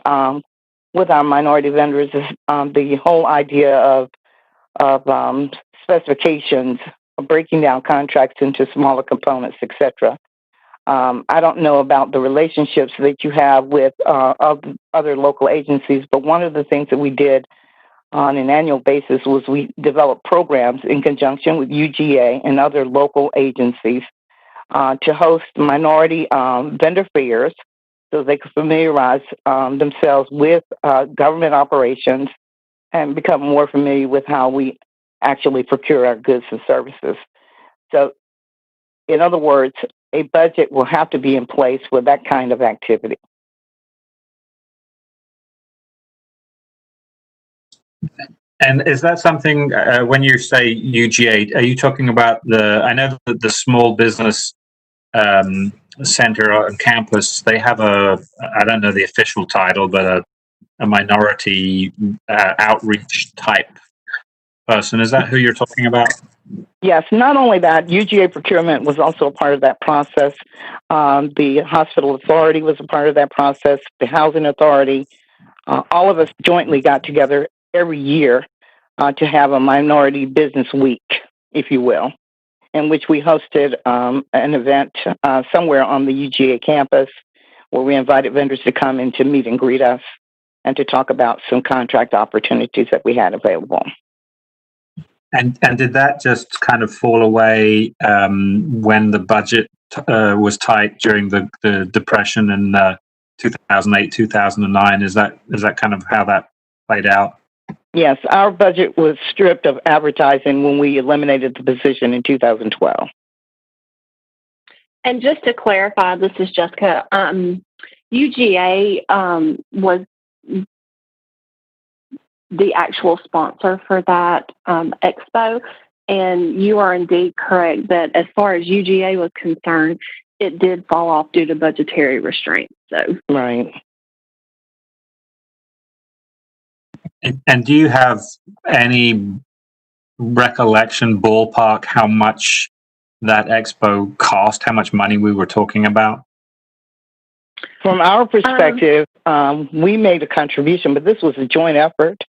with our minority vendors is the whole idea of specifications, breaking down contracts into smaller components, etc. I don't know about the relationships that you have with other local agencies, but one of the things that we did on an annual basis was we developed programs in conjunction with UGA and other local agencies to host minority vendor fairs so they could familiarize themselves with government operations and become more familiar with how we actually procure our goods and services. So, in other words, a budget will have to be in place for that kind of activity. And is that something, when you say UGA, are you talking about I know that the small business center on campus, they have I don't know the official title, but a minority outreach type person. Is that who you're talking about? Yes, not only that, UGA procurement was also a part of that process. The hospital authority was a part of that process, the housing authority. All of us jointly got together every year to have a minority business week, if you will, in which we hosted an event somewhere on the UGA campus where we invited vendors to come in to meet and greet us and to talk about some contract opportunities that we had available. And did that just kind of fall away when the budget was tight during the Depression in 2008, 2009? Is that kind of how that played out? Yes, our budget was stripped of advertising when we eliminated the position in 2012. And just to clarify, this is Jessica. UGA was the actual sponsor for that expo, and you are indeed correct that as far as UGA was concerned, it did fall off due to budgetary restraints. So right. And do you have any recollection, ballpark, how much that expo cost, how much money we were talking about? From our perspective, we made a contribution, but this was a joint effort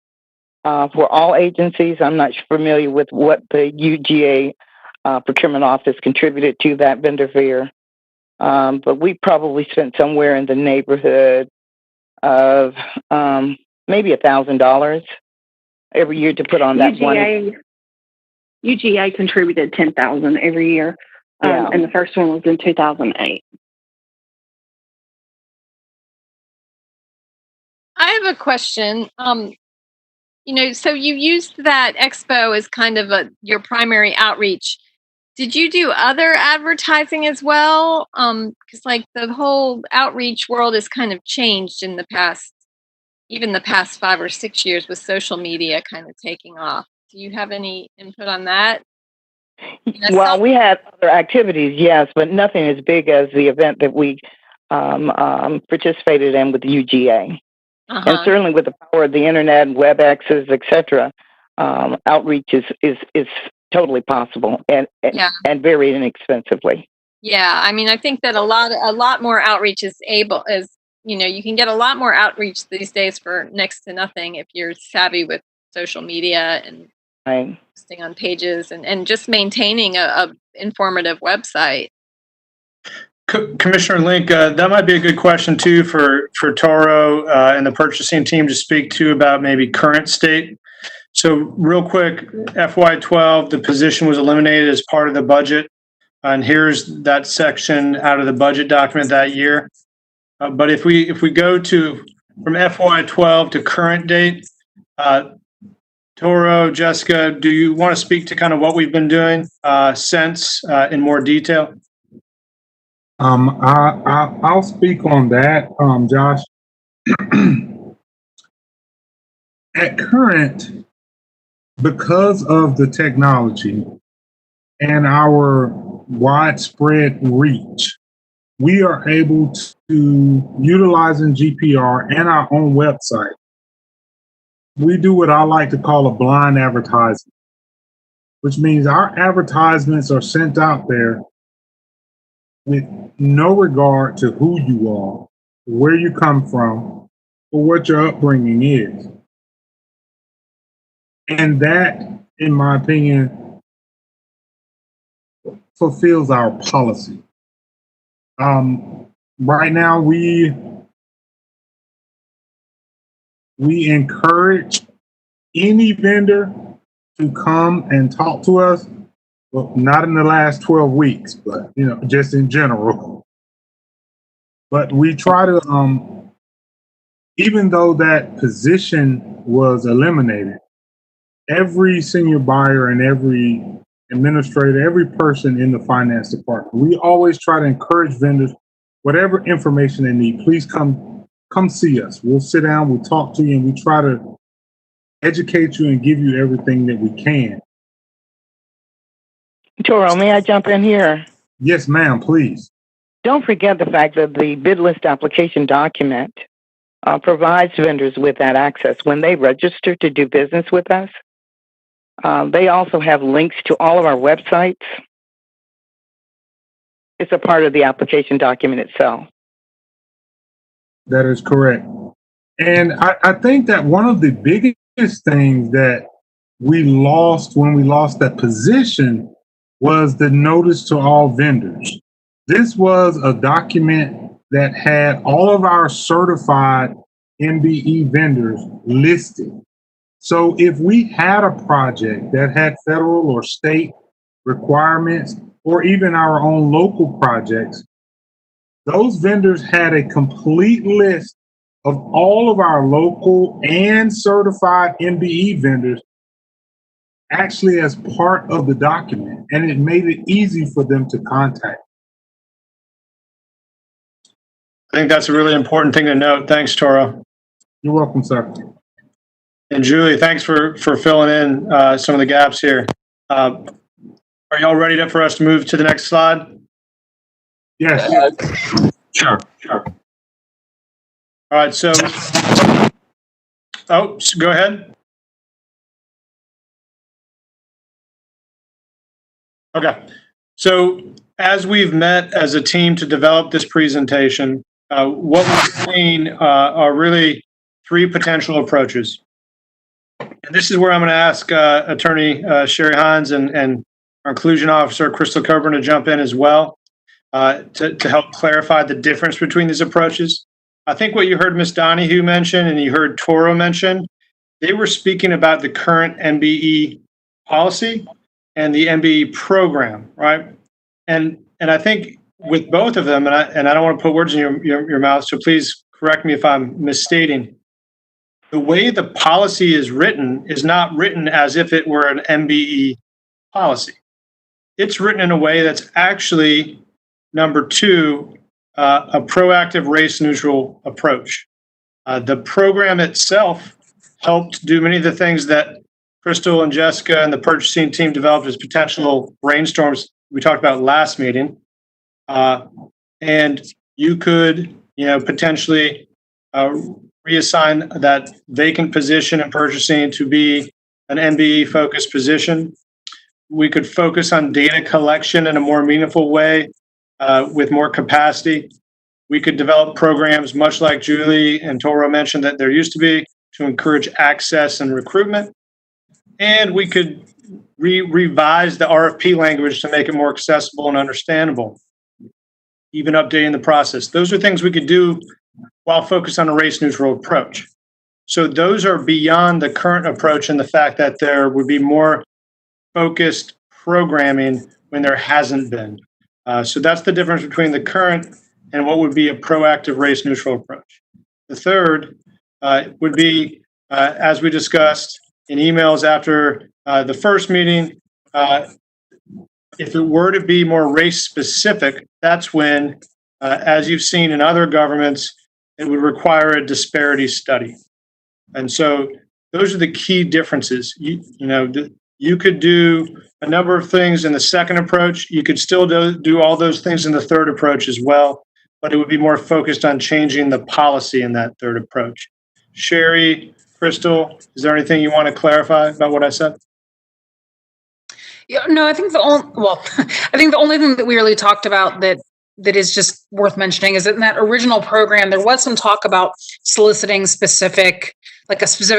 for all agencies. I'm not familiar with what the UGA procurement office contributed to that vendor fair, but we probably spent somewhere in the neighborhood of maybe $1,000 every year to put on that one. UGA contributed $10,000 every year, and the first one was in 2008. I have a question. So you used that expo as kind of your primary outreach. Did you do other advertising as well? Because like the whole outreach world has kind of changed in the past, even the past 5 or 6 years with social media kind of taking off. Do you have any input on that? Well, we had other activities, yes, but nothing as big as the event that we participated in with the UGA. And certainly with the power of the internet and web access, etc., outreach is totally possible and very inexpensively. Yeah, I mean, I think that a lot more outreach you can get a lot more outreach these days for next to nothing if you're savvy with social media and posting on pages and just maintaining a informative website. Commissioner Link, that might be a good question too for Toro and the purchasing team to speak to about maybe current state. So real quick, FY12, the position was eliminated as part of the budget. And here's that section out of the budget document that year. But if we go to from FY12 to current date, Toro, Jessica, do you want to speak to kind of what we've been doing since in more detail? I'll speak on that, Josh. At current, because of the technology and our widespread reach, we are able to, utilizing GPR and our own website, we do what I like to call a blind advertisement, which means our advertisements are sent out there with no regard to who you are, where you come from, or what your upbringing is. And that, in my opinion, fulfills our policy. Right now, we encourage any vendor to come and talk to us. Well, not in the last 12 weeks, but just in general. But we try to, even though that position was eliminated, every senior buyer and every administrator, every person in the finance department, we always try to encourage vendors, whatever information they need, please come see us. We'll sit down, we'll talk to you, and we try to educate you and give you everything that we can. Toro, may I jump in here? Yes, ma'am, please. Don't forget the fact that the bid list application document provides vendors with that access. When they register to do business with us, they also have links to all of our websites. It's a part of the application document itself. That is correct. And I think that one of the biggest things that we lost when we lost that position was the notice to all vendors. This was a document that had all of our certified MBE vendors listed. So if we had a project that had federal or state requirements, or even our own local projects, those vendors had a complete list of all of our local and certified MBE vendors actually as part of the document, and it made it easy for them to contact. I think that's a really important thing to note. Thanks, Toro. You're welcome, sir. And Julie, thanks for filling in some of the gaps here. Are y'all ready for us to move to the next slide? Yes. Sure. All right, so go ahead. Okay, so as we've met as a team to develop this presentation, what we've seen are really three potential approaches. And this is where I'm going to ask Attorney Sherry Hines and our inclusion officer, Crystal Coburn, to jump in as well to help clarify the difference between these approaches. I think what you heard Ms. Donahue mention and you heard Toro mention, they were speaking about the current MBE policy and the MBE program, right? And I think with both of them, and I don't want to put words in your mouth, so please correct me if I'm misstating. The way the policy is not written as if it were an MBE policy. It's written in a way that's actually, number two, a proactive race-neutral approach. The program itself helped do many of the things that Crystal and Jessica and the purchasing team developed as potential brainstorms we talked about last meeting. And you could, potentially reassign that vacant position in purchasing to be an MBE-focused position. We could focus on data collection in a more meaningful way with more capacity. We could develop programs much like Julie and Toro mentioned that there used to be to encourage access and recruitment. And we could revise the RFP language to make it more accessible and understandable, even updating the process. Those are things we could do while focused on a race-neutral approach. So those are beyond the current approach and the fact that there would be more focused programming when there hasn't been. So that's the difference between the current and what would be a proactive race-neutral approach. The third would be, as we discussed in emails after the first meeting, if it were to be more race-specific, that's when, as you've seen in other governments, it would require a disparity study. And so those are the key differences. You could do a number of things in the second approach. You could still do all those things in the third approach as well, but it would be more focused on changing the policy in that third approach. Sherry, Crystal, is there anything you want to clarify about what I said? Yeah, no, I think I think the only thing that we really talked about that is just worth mentioning is that in that original program, there was some talk about soliciting a specific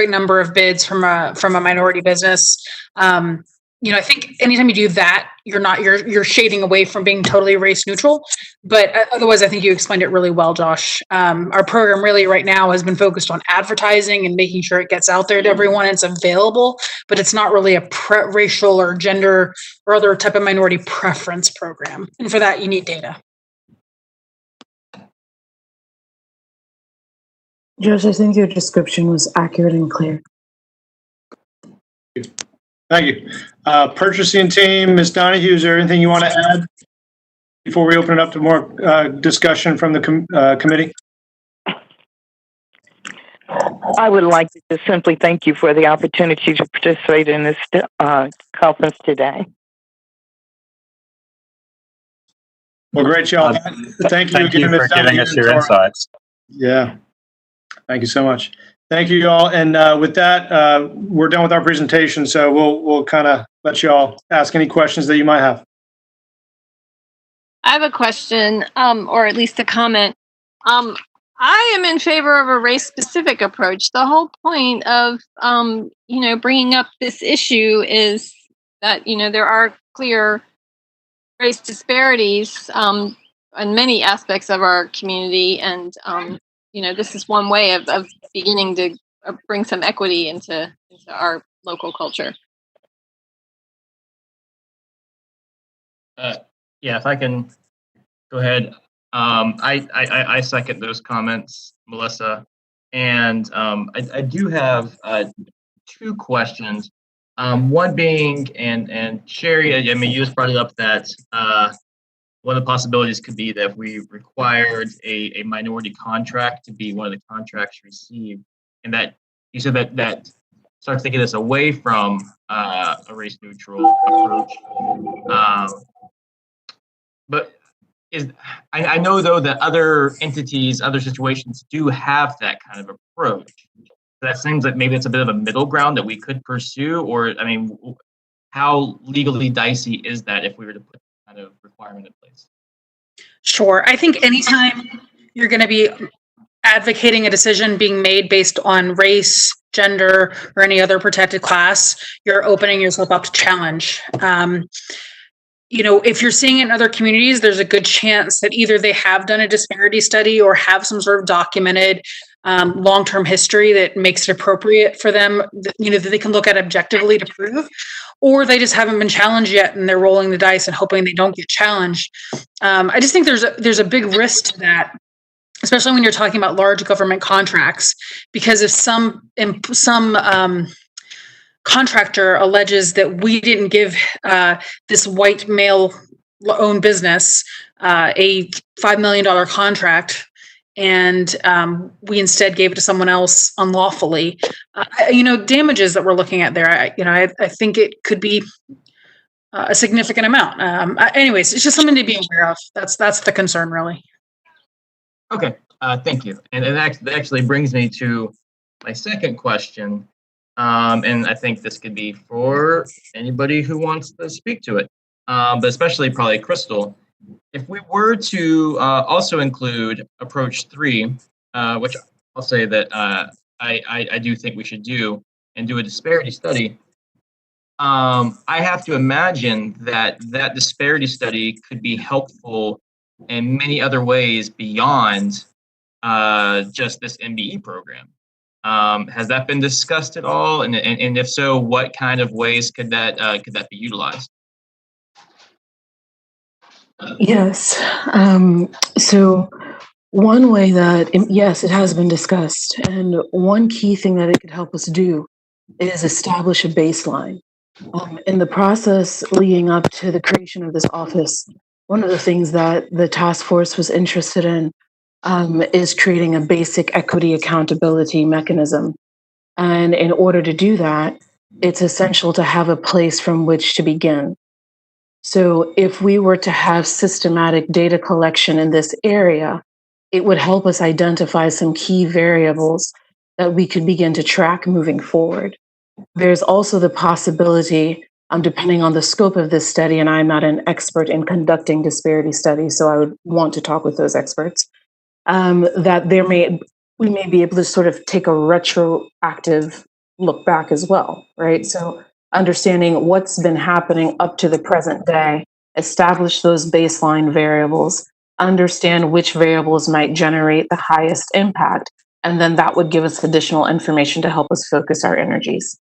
number of bids from a minority business. I think anytime you do that, you're shading away from being totally race neutral. But otherwise, I think you explained it really well, Josh. Our program really right now has been focused on advertising and making sure it gets out there to everyone. It's available, but it's not really a racial or gender or other type of minority preference program. And for that, you need data. Josh, I think your description was accurate and clear. Thank you. Purchasing team, Ms. Donahue, is there anything you want to add before we open it up to more discussion from the committee? I would like to just simply thank you for the opportunity to participate in this conference today. Well, great, y'all. Thank you again for giving us your insights. Yeah. Thank you so much. Thank you all. And with that, we're done with our presentation. So we'll kind of let you all ask any questions that you might have. I have a question, or at least a comment. I am in favor of a race-specific approach. The whole point of, bringing up this issue is that, there are clear race disparities in many aspects of our community. And, this is one way of beginning to bring some equity into our local culture. Yeah, if I can go ahead. I second those comments, Melissa. And I do have two questions. One being, and Sherry, I mean, you just brought it up that one of the possibilities could be that if we required a minority contract to be one of the contracts received, and that you said that starts taking us away from a race neutral approach. But I know though that other entities, other situations do have that kind of approach. That seems like maybe it's a bit of a middle ground that we could pursue, or I mean, how legally dicey is that if we were to put that kind of requirement in place? Sure. I think anytime you're going to be advocating a decision being made based on race, gender, or any other protected class, you're opening yourself up to challenge. If you're seeing it in other communities, there's a good chance that either they have done a disparity study or have some sort of documented long-term history that makes it appropriate for them, that they can look at objectively to prove, or they just haven't been challenged yet and they're rolling the dice and hoping they don't get challenged. I just think there's a big risk to that, especially when you're talking about large government contracts, because if some contractor alleges that we didn't give this white male-owned business a $5 million contract, and we instead gave it to someone else unlawfully, damages that we're looking at there, I think it could be a significant amount. Anyways, it's just something to be aware of. That's the concern, really. Okay, thank you. And that actually brings me to my second question. And I think this could be for anybody who wants to speak to it, but especially probably Crystal. if we were to also include approach 3, which I'll say that I do think we should do, and do a disparity study, I have to imagine that that disparity study could be helpful in many other ways beyond just this MBE program. Has that been discussed at all? And if so, what kind of ways could that be utilized? Yes. So one way that, yes, it has been discussed. And one key thing that it could help us do is establish a baseline. In the process leading up to the creation of this office, one of the things that the task force was interested in is creating a basic equity accountability mechanism. And in order to do that, it's essential to have a place from which to begin. So if we were to have systematic data collection in this area, it would help us identify some key variables that we could begin to track moving forward. There's also the possibility, depending on the scope of this study, and I'm not an expert in conducting disparity studies, so I would want to talk with those experts, that we may be able to sort of take a retroactive look back as well, right? So understanding what's been happening up to the present day, establish those baseline variables, understand which variables might generate the highest impact, and then that would give us additional information to help us focus our energies.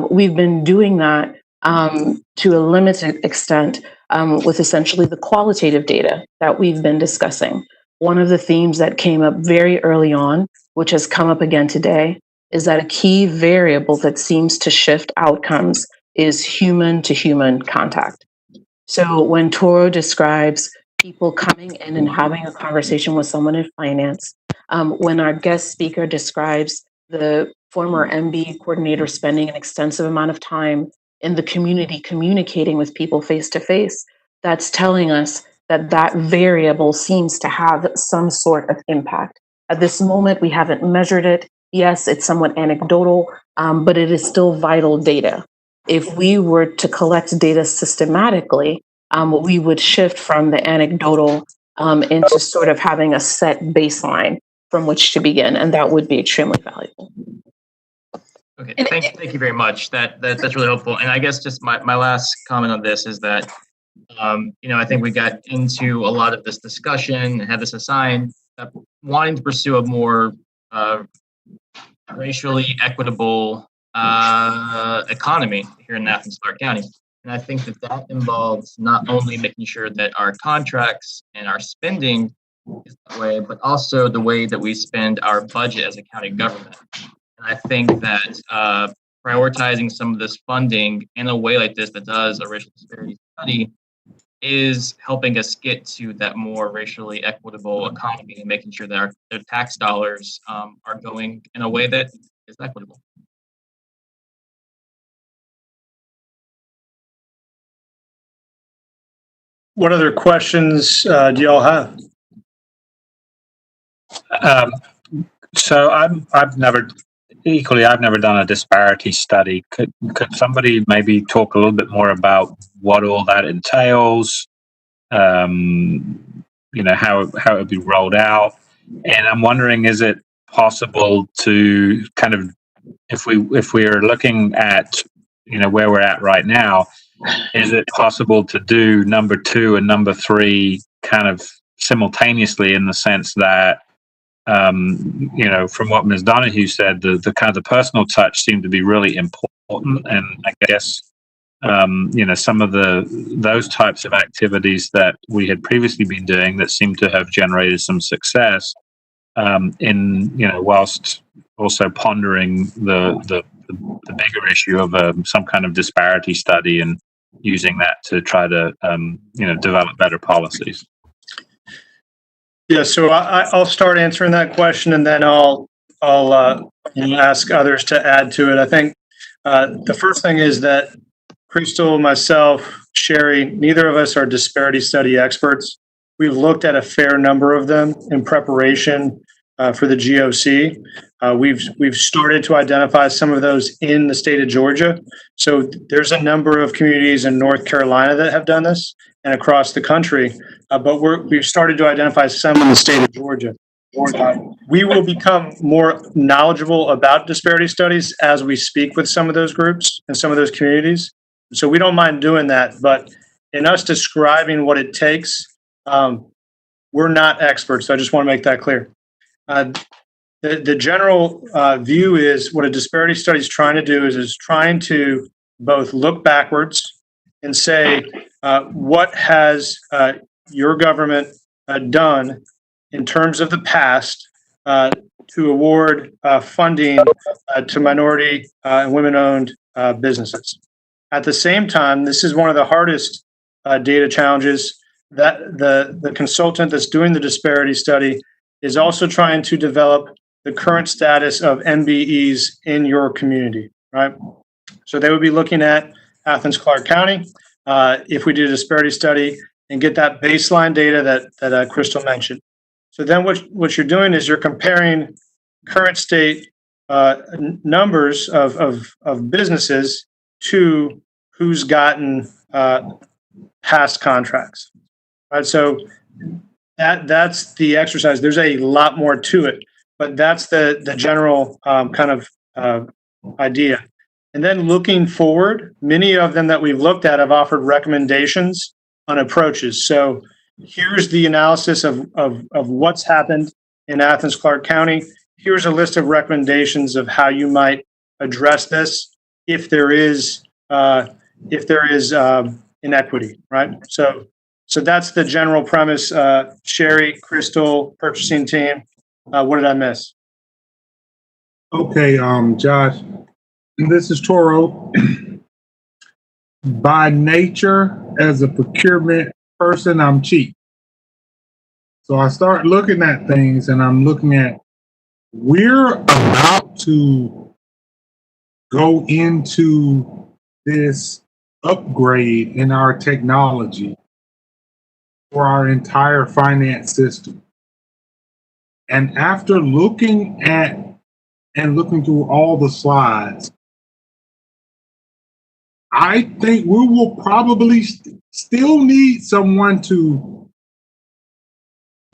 We've been doing that to a limited extent with essentially the qualitative data that we've been discussing. One of the themes that came up very early on, which has come up again today, is that a key variable that seems to shift outcomes is human-to-human contact. So when Toro describes people coming in and having a conversation with someone in finance, when our guest speaker describes the former MB coordinator spending an extensive amount of time in the community communicating with people face-to-face, that's telling us that that variable seems to have some sort of impact. At this moment, we haven't measured it. Yes, it's somewhat anecdotal, but it is still vital data. If we were to collect data systematically, we would shift from the anecdotal into sort of having a set baseline from which to begin, and that would be extremely valuable. Okay, thank you very much. That's really helpful. And I guess just my last comment on this is that I think we got into a lot of this discussion and had this assigned wanting to pursue a more racially equitable economy here in Athens-Clarke County. And I think that involves not only making sure that our contracts and our spending is that way, but also the way that we spend our budget as a county government. And I think that prioritizing some of this funding in a way like this that does a racial disparity study is helping us get to that more racially equitable economy and making sure that our tax dollars are going in a way that is equitable. What other questions do y'all have? So I've never done a disparity study. Could somebody maybe talk a little bit more about what all that entails? How it would be rolled out, and I'm wondering, is it possible to kind of, if we are looking at where we're at right now, is it possible to do number 2 and number 3 kind of simultaneously, in the sense that from what Ms. Donahue said, the kind of the personal touch seemed to be really important, and I guess some of those types of activities that we had previously been doing that seem to have generated some success, whilst also pondering the bigger issue of some kind of disparity study and using that to try to develop better policies. Yeah, so I'll start answering that question, and then I'll ask others to add to it. I think the first thing is that Crystal, myself, Sherry, neither of us are disparity study experts. We've looked at a fair number of them in preparation for the GOC. We've started to identify some of those in the state of Georgia. So there's a number of communities in North Carolina that have done this and across the country, but we've started to identify some in the state of Georgia. We will become more knowledgeable about disparity studies as we speak with some of those groups and some of those communities. So we don't mind doing that, but in us describing what it takes, we're not experts. So I just want to make that clear. The general view is what a disparity study is trying to do is trying to both look backwards and say, what has your government done in terms of the past to award funding to minority and women-owned businesses. At the same time, this is one of the hardest data challenges that the consultant that's doing the disparity study is also trying to develop the current status of MBEs in your community, right? So they would be looking at Athens-Clarke County if we did a disparity study and get that baseline data that Crystal mentioned. So then what you're doing is you're comparing current state numbers of businesses to who's gotten past contracts, right? So that's the exercise. There's a lot more to it, but that's the general kind of idea. And then looking forward, many of them that we've looked at have offered recommendations on approaches. So here's the analysis of what's happened in Athens-Clarke County. Here's a list of recommendations of how you might address this if there is inequity, right? So that's the general premise. Sherry, Crystal, purchasing team. What did I miss? Okay, Josh, this is Toro. By nature, as a procurement person, I'm cheap. So I start looking at things and I'm looking at, we're about to go into this upgrade in our technology for our entire finance system. And after looking at and looking through all the slides, I think we will probably still need someone to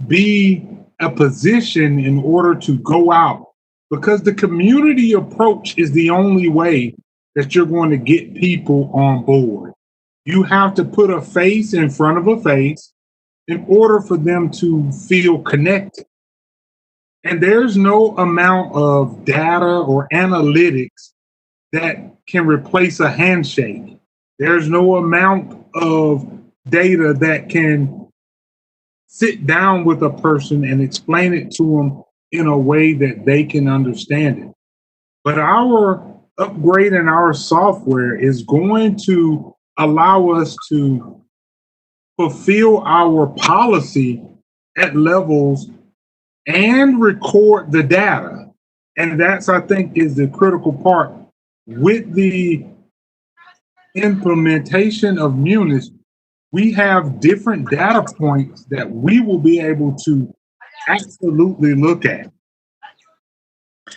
be a position in order to go out, because the community approach is the only way that you're going to get people on board. You have to put a face in front of a face in order for them to feel connected. And there's no amount of data or analytics that can replace a handshake. There's no amount of data that can sit down with a person and explain it to them in a way that they can understand it. But our upgrade in our software is going to allow us to fulfill our policy at levels and record the data. And that's, I think, is the critical part. With the implementation of Munis, we have different data points that we will be able to absolutely look at.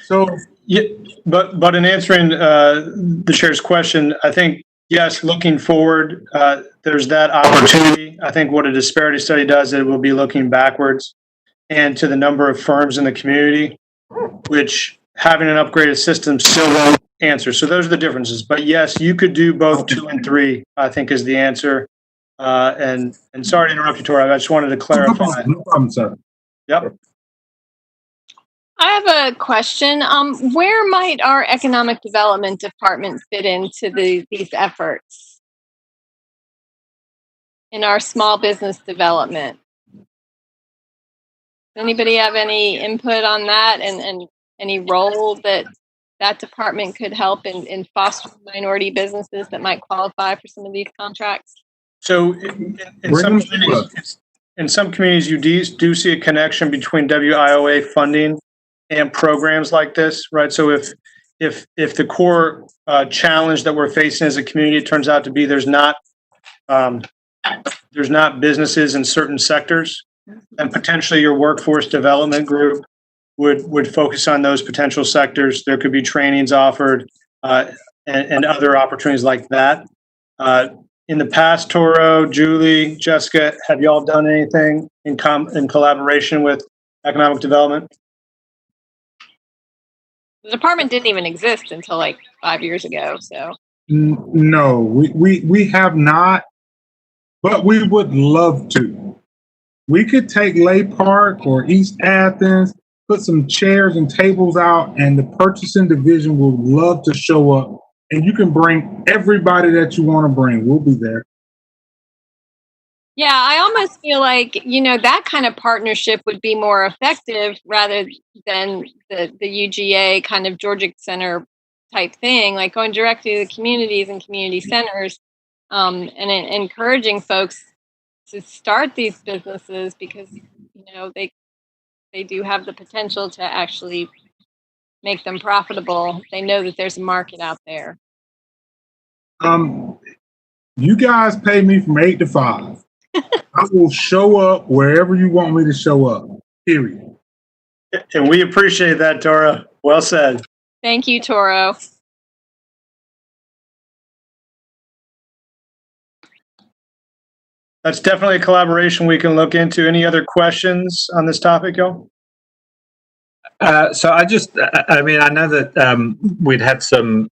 So, yeah, but in answering the chair's question, I think, yes, looking forward, there's that opportunity. I think what a disparity study does, it will be looking backwards and to the number of firms in the community, which having an upgraded system still won't answer. So those are the differences. But yes, you could do both 2 and 3, I think is the answer. And sorry to interrupt you, Tori. I just wanted to clarify. No problem, sir. Yep. I have a question. Where might our economic development department fit into these efforts in our small business development? Anybody have any input on that and any role that department could help in fostering minority businesses that might qualify for some of these contracts? So in some communities, you do see a connection between WIOA funding and programs like this, right? So if the core challenge that we're facing as a community turns out to be there's not businesses in certain sectors, and potentially your workforce development group would focus on those potential sectors. There could be trainings offered and other opportunities like that. In the past, Toro, Julie, Jessica, have you all done anything in collaboration with economic development? The department didn't even exist until like 5 years ago. So No, we have not, but we would love to. We could take Lay Park or East Athens, put some chairs and tables out, and the purchasing division will love to show up. And you can bring everybody that you want to bring. We'll be there. yeah, I almost feel like, that kind of partnership would be more effective rather than the UGA kind of Georgia Center type thing, like going directly to the communities and community centers and encouraging folks to start these businesses because, they do have the potential to actually make them profitable. They know that there's a market out there. You guys pay me from 8 to 5. I will show up wherever you want me to show up, period. And we appreciate that, Toro. Well said. Thank you, Toro. That's definitely a collaboration we can look into. Any other questions on this topic, y'all? So I know that we'd had some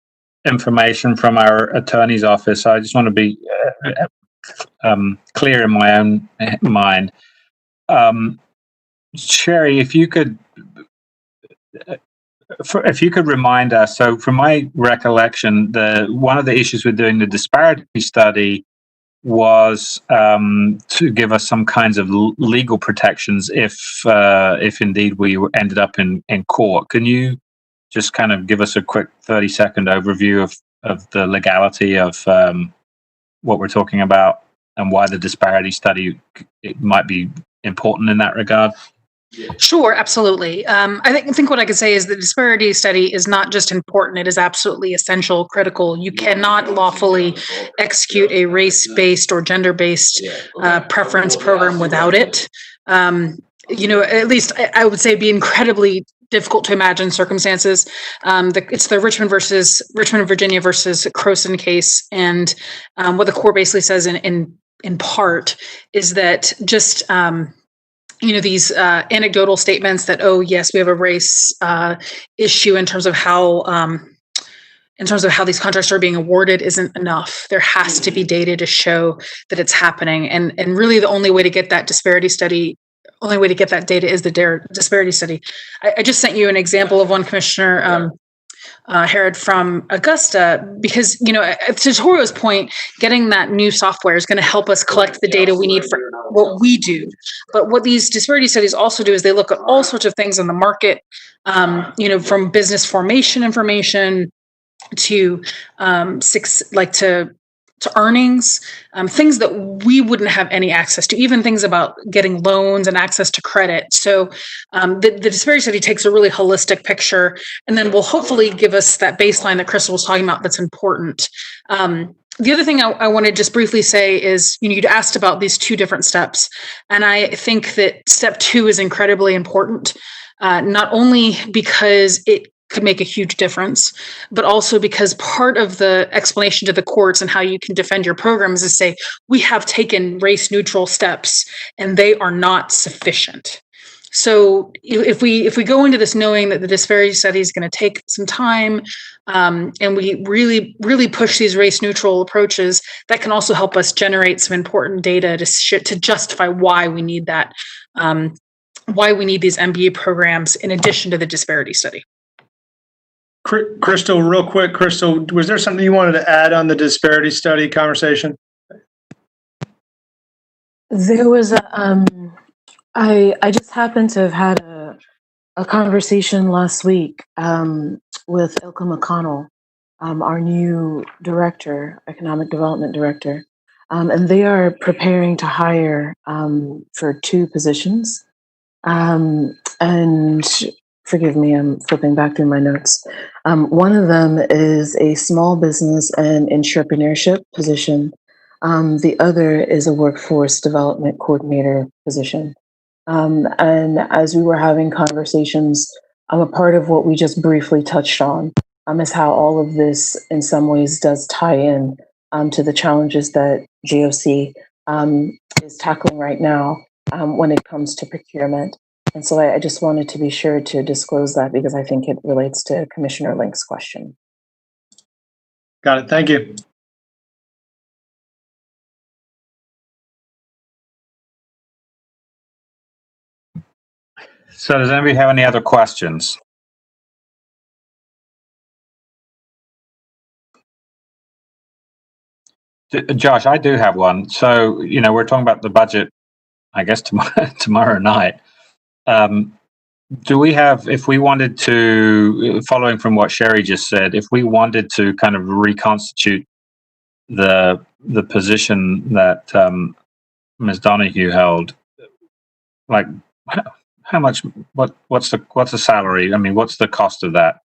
information from our attorney's office. So I just want to be clear in my own mind. Sherry, if you could remind us. So from my recollection, one of the issues with doing the disparity study was to give us some kinds of legal protections if indeed we ended up in court. Can you just kind of give us a quick 30-second overview of the legality of what we're talking about and why the disparity study it might be important in that regard? Sure, absolutely. I think what I could say is the disparity study is not just important, it is absolutely essential, critical. You cannot lawfully execute a race-based or gender-based preference program without it. At least I would say it'd be incredibly difficult to imagine circumstances. It's the Richmond, Virginia versus Croson case. And what the court basically says in part is that just these anecdotal statements that, oh, yes, we have a race issue in terms of how these contracts are being awarded isn't enough. There has to be data to show that it's happening. And really the only way to get that data is the disparity study. I just sent you an example of one commissioner, Herod from Augusta, because, to Toro's point, getting that new software is going to help us collect the data we need for what we do. But what these disparity studies also do is they look at all sorts of things in the market, from business formation information to to earnings, things that we wouldn't have any access to, even things about getting loans and access to credit. So the disparity study takes a really holistic picture and then will hopefully give us that baseline that Crystal was talking about that's important. The other thing I want to just briefly say is, you'd asked about these two different steps. And I think that step 2 is incredibly important, not only because it could make a huge difference, but also because part of the explanation to the courts and how you can defend your programs is say, we have taken race neutral steps and they are not sufficient. So if we go into this knowing that the disparity study is going to take some time, and we really push these race neutral approaches, that can also help us generate some important data to justify why we need that, why we need these MBA programs in addition to the disparity study. Crystal, real quick, Crystal, was there something you wanted to add on the disparity study conversation? There was I just happened to have had a conversation last week with Ilka McConnell, our new director, economic development director, and they are preparing to hire for 2 positions. And forgive me, I'm flipping back through my notes. One of them is a small business and entrepreneurship position. The other is a workforce development coordinator position. And as we were having conversations, a part of what we just briefly touched on is how all of this in some ways does tie in to the challenges that GOC is tackling right now when it comes to procurement. And so I just wanted to be sure to disclose that because I think it relates to Commissioner Link's question. Got it. Thank you. So does anybody have any other questions? Josh, I do have one. So, we're talking about the budget, I guess, tomorrow night. Do we have, if we wanted to, following from what Sherry just said, if we wanted to kind of reconstitute the position that Ms. Donahue held, like how much, what's the salary? I mean, what's the cost of that?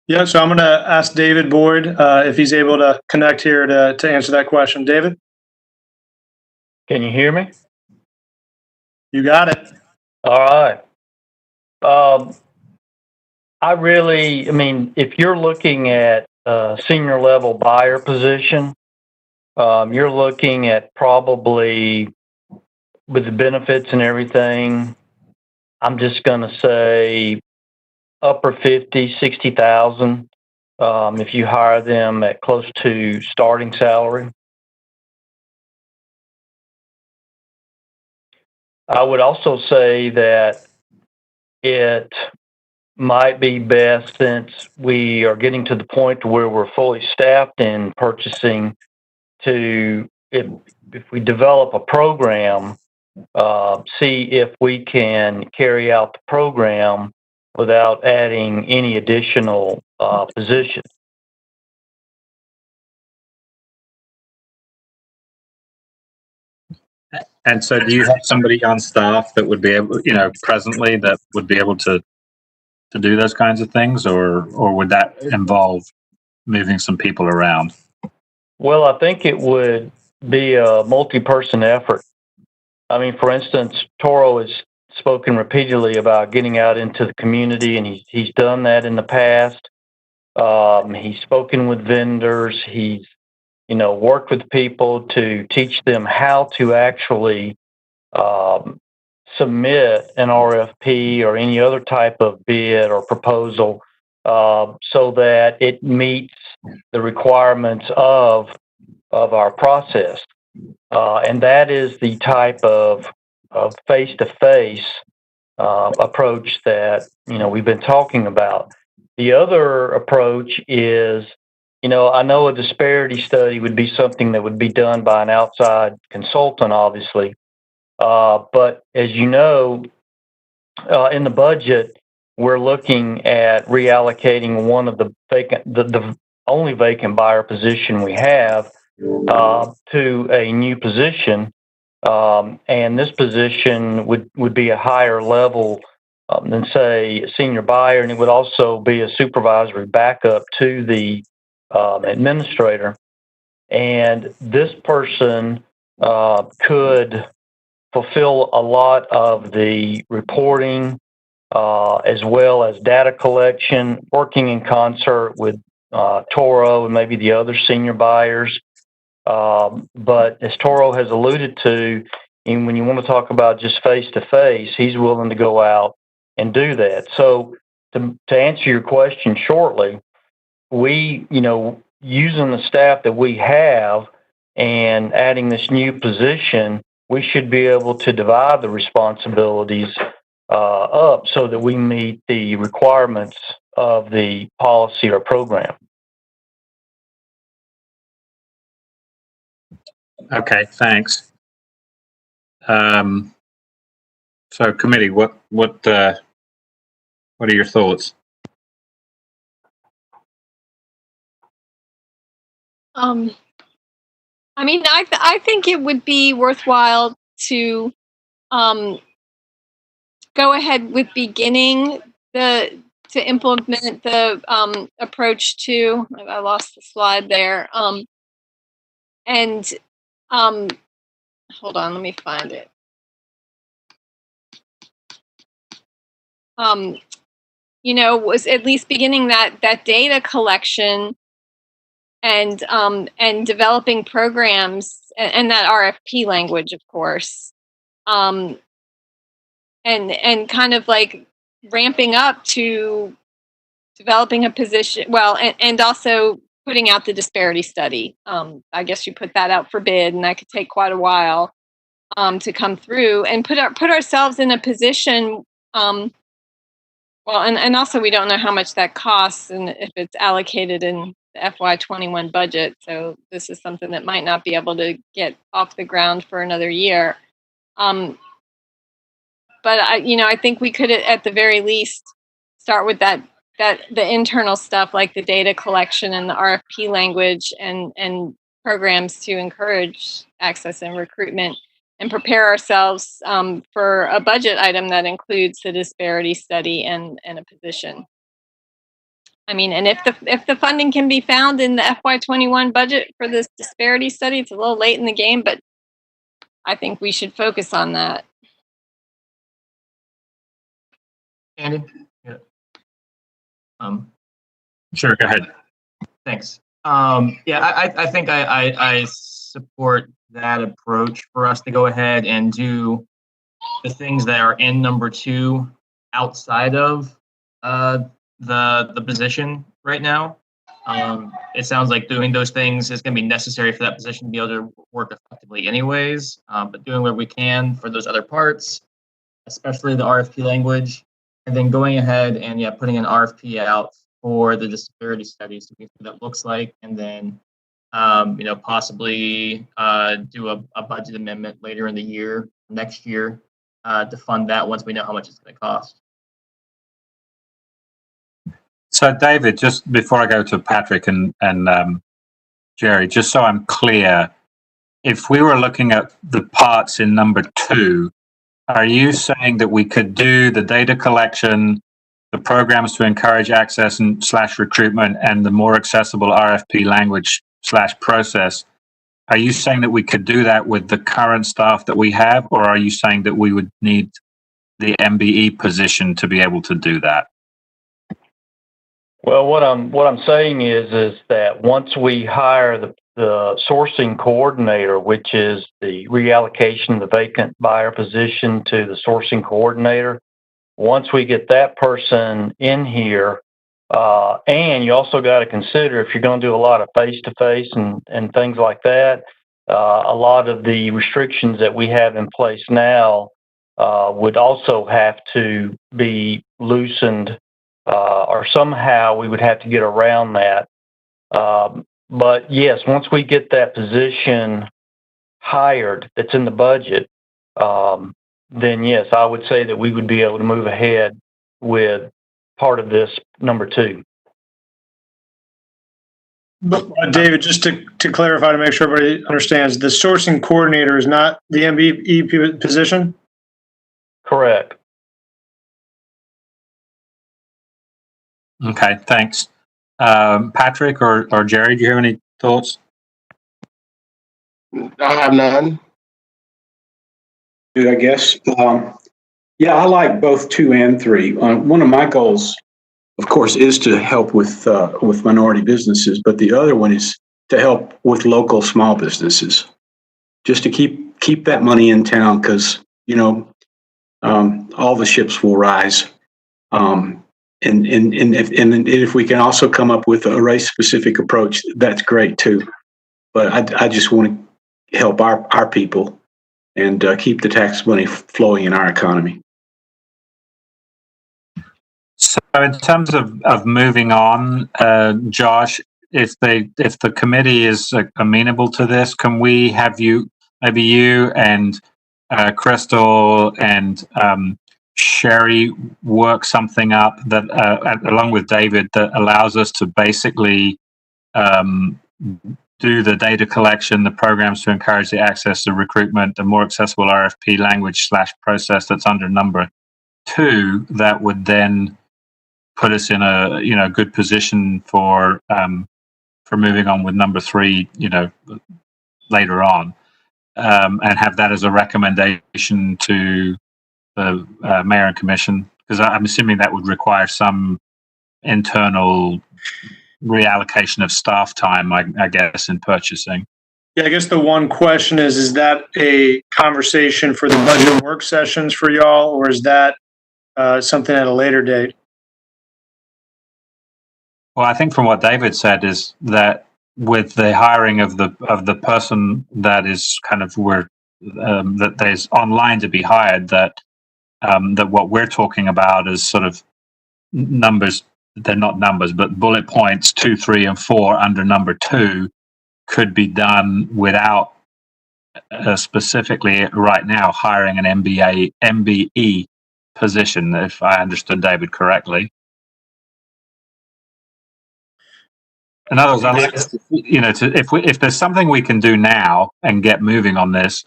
Yeah, so I'm going to ask David Boyd if he's able to connect here to answer that question. David? Can you hear me? You got it. All right. I mean, if you're looking at a senior level buyer position, you're looking at probably, with the benefits and everything, I'm just going to say upper 50, 60,000 if you hire them at close to starting salary. I would also say that it might be best, since we are getting to the point where we're fully staffed in purchasing, to, if we develop a program, see if we can carry out the program without adding any additional positions. And so do you have somebody on staff that would be able, presently that would be able to do those kinds of things, or would that involve moving some people around? Well, I think it would be a multi-person effort. I mean, for instance, Toro has spoken repeatedly about getting out into the community, and he's done that in the past. He's spoken with vendors. He's, worked with people to teach them how to actually submit an RFP or any other type of bid or proposal so that it meets the requirements of our process. And that is the type of face-to-face approach that, we've been talking about. The other approach is, I know a disparity study would be something that would be done by an outside consultant, obviously. But as you know, in the budget, we're looking at reallocating one of the only vacant buyer position we have to a new position. And this position would be a higher level than, say, a senior buyer, and it would also be a supervisory backup to the administrator. And this person could fulfill a lot of the reporting as well as data collection, working in concert with Toro and maybe the other senior buyers. But as Toro has alluded to, and when you want to talk about just face-to-face, he's willing to go out and do that. So to answer your question shortly, we, using the staff that we have and adding this new position, we should be able to divide the responsibilities up so that we meet the requirements of the policy or program. Okay, thanks. So committee, what are your thoughts? I mean, I think it would be worthwhile to go ahead with beginning to implement the approach to. I lost the slide there. And hold on, let me find it. was at least beginning that data collection and developing programs and that RFP language, of course, and kind of like ramping up to developing a position. Well, and also putting out the disparity study. I guess you put that out for bid, and that could take quite a while to come through, and put ourselves in a position. Well, and also we don't know how much that costs and if it's allocated in the FY21 budget. So this is something that might not be able to get off the ground for another year. But I think we could at the very least start with that the internal stuff like the data collection and the RFP language and programs to encourage access and recruitment, and prepare ourselves for a budget item that includes the disparity study and a position. I mean, and if the funding can be found in the FY21 budget for this disparity study, it's a little late in the game, but I think we should focus on that. Andy? Yeah. Sure, go ahead. Thanks. I think I support that approach for us to go ahead and do the things that are in number 2 outside of the position right now. It sounds like doing those things is going to be necessary for that position to be able to work effectively anyways, but doing what we can for those other parts, especially the RFP language, and then going ahead and putting an RFP out for the disparity studies to see what that looks like, and then possibly do a budget amendment later in the year, next year, to fund that once we know how much it's going to cost. So, David, just before I go to Patrick and Jerry, just so I'm clear, if we were looking at the parts in number 2, are you saying that we could do the data collection, the programs to encourage access and / recruitment, and the more accessible RFP language / process? Are you saying that we could do that with the current staff that we have, or are you saying that we would need the MBE position to be able to do that? Well, what I'm saying is that once we hire the sourcing coordinator, which is the reallocation of the vacant buyer position to the sourcing coordinator, once we get that person in here, and you also got to consider if you're going to do a lot of face-to-face and things like that, a lot of the restrictions that we have in place now would also have to be loosened, or somehow we would have to get around that. But yes, once we get that position hired that's in the budget, then yes, I would say that we would be able to move ahead with part of this number 2. But, David, just to clarify, to make sure everybody understands, the sourcing coordinator is not the MBE position? Correct. Okay, thanks. Patrick or Jerry, do you have any thoughts? I have none. I guess. Yeah, I like both 2 and 3. One of my goals, of course, is to help with minority businesses, but the other one is to help with local small businesses, just to keep that money in town, because all the ships will rise. And if we can also come up with a race-specific approach, that's great too. But I just want to help our people and keep the tax money flowing in our economy. So, in terms of moving on, Josh, if the committee is amenable to this, can we have maybe you and Crystal and Sherry work something up that, along with David, that allows us to basically do the data collection, the programs to encourage the access to recruitment, the more accessible RFP language / process that's under number 2, that would then put us in a good position for moving on with number 3, later on, and have that as a recommendation to the mayor and commission. Because I'm assuming that would require some internal reallocation of staff time, I guess, in purchasing. Yeah, I guess the one question is that a conversation for the budget work sessions for y'all, or is that something at a later date? Well, I think from what David said is that with the hiring of the person that is kind of that is online to be hired, that what we're talking about is sort of numbers. They're not numbers, but bullet points 2, 3, and 4 under number 2 could be done without specifically right now hiring an MBE position, if I understood David correctly. In other words, if there's something we can do now and get moving on this,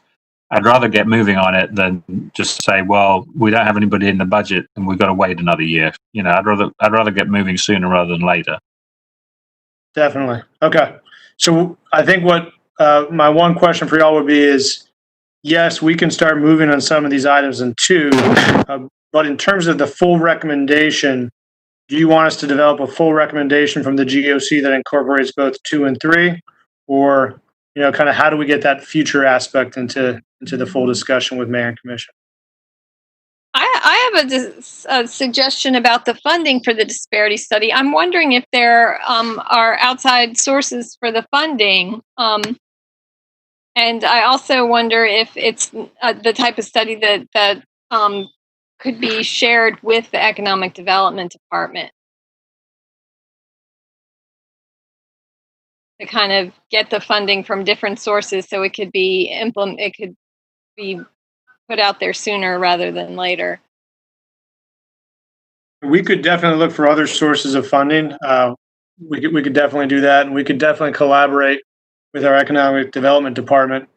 I'd rather get moving on it than just say, well, we don't have anybody in the budget and we've got to wait another year. I'd rather get moving sooner rather than later. Definitely. Okay. So I think what my one question for y'all would be is, yes, we can start moving on some of these items in 2, but in terms of the full recommendation, do you want us to develop a full recommendation from the GOC that incorporates both 2 and 3, or kind of how do we get that future aspect into the full discussion with Mayor and Commission? I have a suggestion about the funding for the disparity study. I'm wondering if there are outside sources for the funding. And I also wonder if it's the type of study that could be shared with the Economic Development Department to kind of get the funding from different sources, so it could be put out there sooner rather than later. We could definitely look for other sources of funding. We could definitely do that, and we could definitely collaborate with our Economic Development Department.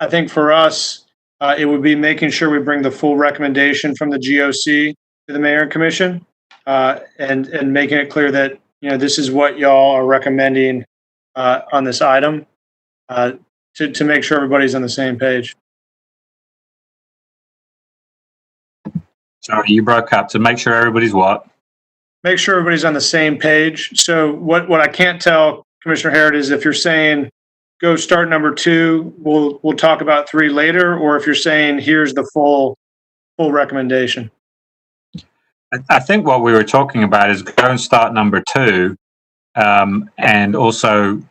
I think for us, it would be making sure we bring the full recommendation from the GOC to the Mayor and Commission, and making it clear that this is what y'all are recommending on this item, to make sure everybody's on the same page. Sorry, you broke up. To make sure everybody's what? Make sure everybody's on the same page. So what I can't tell Commissioner Harrod is if you're saying go start number 2, we'll talk about 3 later, or if you're saying here's the full recommendation. I think what we were talking about is go and start number 2, and also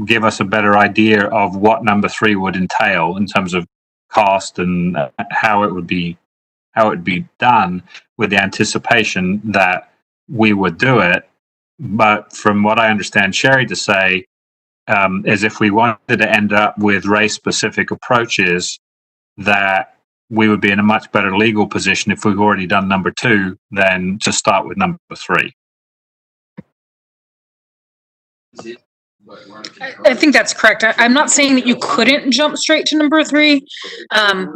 give us a better idea of what number 3 would entail in terms of cost and how it would be done, with the anticipation that we would do it. But from what I understand Sherry to say, is if we wanted to end up with race-specific approaches, that we would be in a much better legal position if we've already done number 2 than to start with number 3. I think that's correct. I'm not saying that you couldn't jump straight to number 3,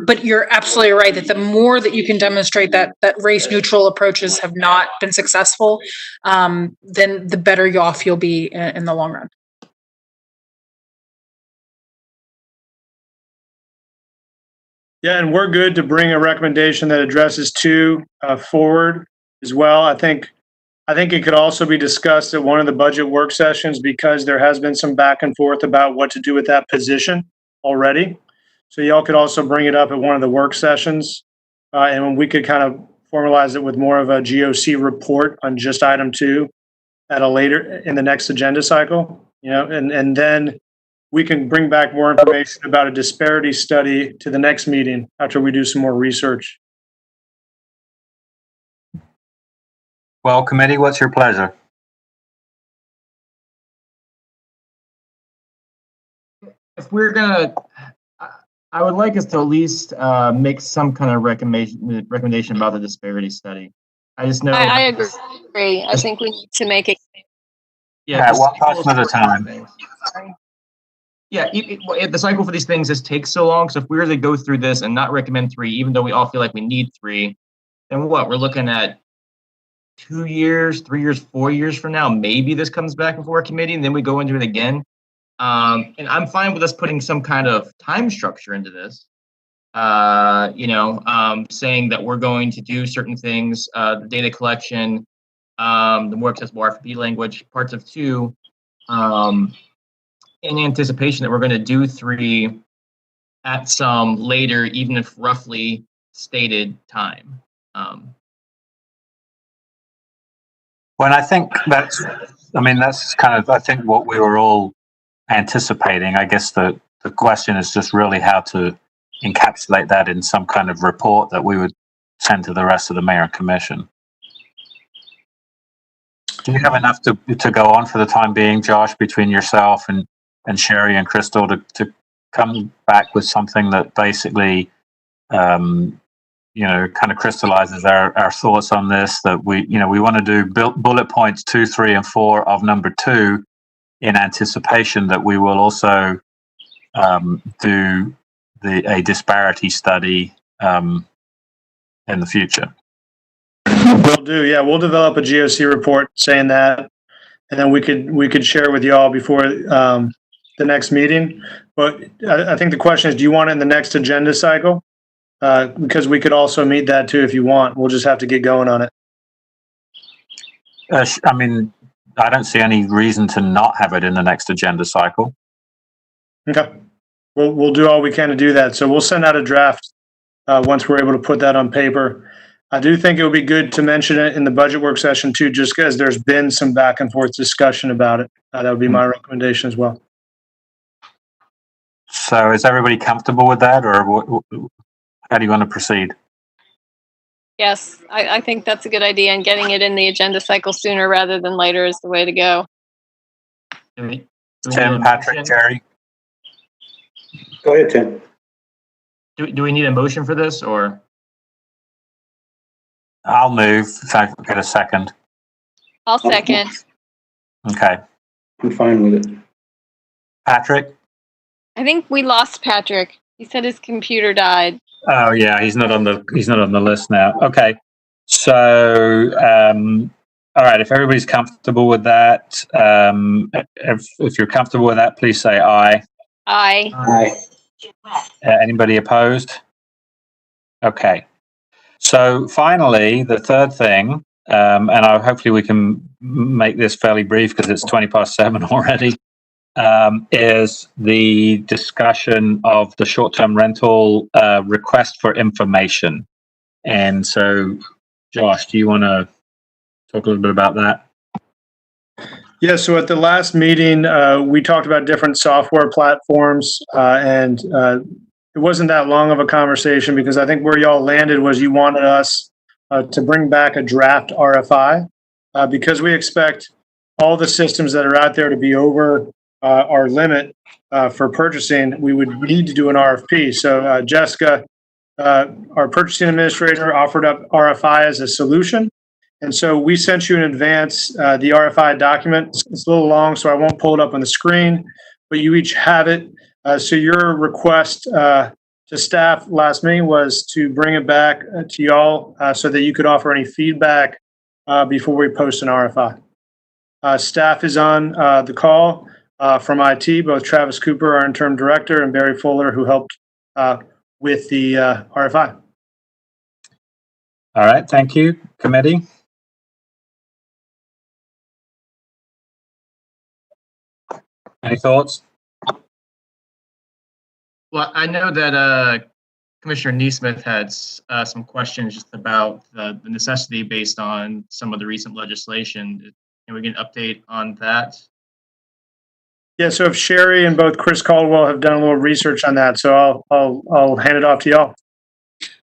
but you're absolutely right that the more that you can demonstrate that race neutral approaches have not been successful, then the better off you'll be in the long run. Yeah, and we're good to bring a recommendation that addresses 2 forward as well. I think it could also be discussed at one of the budget work sessions, because there has been some back and forth about what to do with that position already. So y'all could also bring it up at one of the work sessions, and we could kind of formalize it with more of a GOC report on just item 2 at a later in the next agenda cycle. And then we can bring back more information about a disparity study to the next meeting after we do some more research. Well, committee, what's your pleasure? If we're gonna, I would like us to at least make some kind of recommendation about the disparity study. I just know. I agree. I think we need to make it. Yeah, one person at a time. Yeah, the cycle for these things just takes so long. So if we were to go through this and not recommend 3, even though we all feel like we need 3, then what? We're looking at 2 years, 3 years, 4 years from now. Maybe this comes back before a committee, and then we go into it again. And I'm fine with us putting some kind of time structure into this. saying that we're going to do certain things, the data collection, the more accessible RFP language, parts of 2, in anticipation that we're going to do 3 at some later, even if roughly stated time. Well, I think that's kind of, I think what we were all anticipating. I guess the question is just really how to encapsulate that in some kind of report that we would send to the rest of the mayor and commission. Do you have enough to go on for the time being, Josh, between yourself and Sherry and Crystal to come back with something that basically, kind of crystallizes our thoughts on this, that we want to do bullet points 2, 3, and 4 of number 2 in anticipation that we will also do a disparity study in the future. Will do. Yeah, we'll develop a GOC report saying that, and then we could share with y'all before the next meeting. But I think the question is, do you want it in the next agenda cycle? Because we could also meet that too if you want. We'll just have to get going on it. I don't see any reason to not have it in the next agenda cycle. Okay. We'll do all we can to do that. So we'll send out a draft once we're able to put that on paper. I do think it would be good to mention it in the budget work session too, just because there's been some back and forth discussion about it. That would be my recommendation as well. So is everybody comfortable with that, or how do you want to proceed? Yes, I think that's a good idea, and getting it in the agenda cycle sooner rather than later is the way to go. Tim, Patrick, Jerry? Go ahead, Tim. Do we need a motion for this, or? I'll move if I get a second. I'll second. Okay. I'm fine with it. Patrick? I think we lost Patrick. He said his computer died. Oh yeah, he's not on the list now. Okay. So all right, if everybody's comfortable with that, if you're comfortable with that, please say aye. Aye. Aye. Anybody opposed? Okay. So finally, the third thing, and hopefully we can make this fairly brief because it's 7:20 already, is the discussion of the short-term rental request for information. And so, Josh, do you want to talk a little bit about that? Yeah, so at the last meeting, we talked about different software platforms, and it wasn't that long of a conversation because I think where y'all landed was you wanted us to bring back a draft RFI because we expect all the systems that are out there to be over our limit for purchasing. We would need to do an RFP. So Jessica, our purchasing administrator, offered up RFI as a solution. And so we sent you in advance the RFI document. It's a little long, so I won't pull it up on the screen, but you each have it. So your request to staff last meeting was to bring it back to y'all so that you could offer any feedback before we post an RFI. Staff is on the call from IT, both Travis Cooper, our interim director, and Barry Fuller, who helped with the RFI. All right, thank you. Committee? Any thoughts? Well, I know that Commissioner Neesmith had some questions just about the necessity based on some of the recent legislation. Can we get an update on that? Yeah, so if Sherry and both Chris Caldwell have done a little research on that, so I'll hand it off to y'all.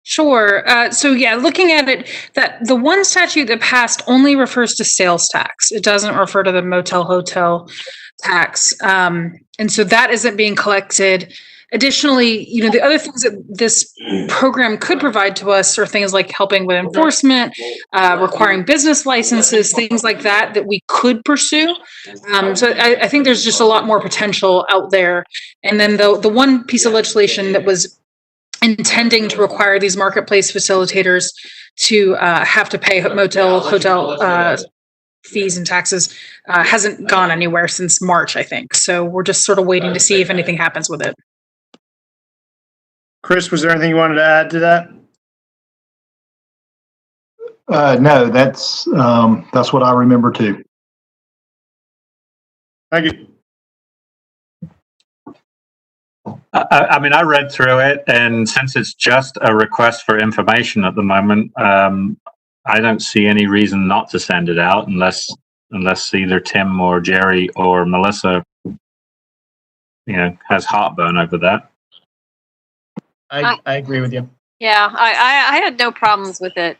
Sure. So yeah, looking at it, that the one statute that passed only refers to sales tax. It doesn't refer to the motel hotel tax. And so that isn't being collected. Additionally, the other things that this program could provide to us are things like helping with enforcement, requiring business licenses, things like that we could pursue. So I think there's just a lot more potential out there. And then the one piece of legislation that was intending to require these marketplace facilitators to have to pay motel, hotel fees and taxes hasn't gone anywhere since March, I think. So we're just sort of waiting to see if anything happens with it. Chris, was there anything you wanted to add to that? No, that's what I remember too. Thank you. I mean, I read through it, and since it's just a request for information at the moment, I don't see any reason not to send it out unless either Tim or Jerry or Melissa, has heartburn over that. I agree with you. Yeah, I had no problems with it.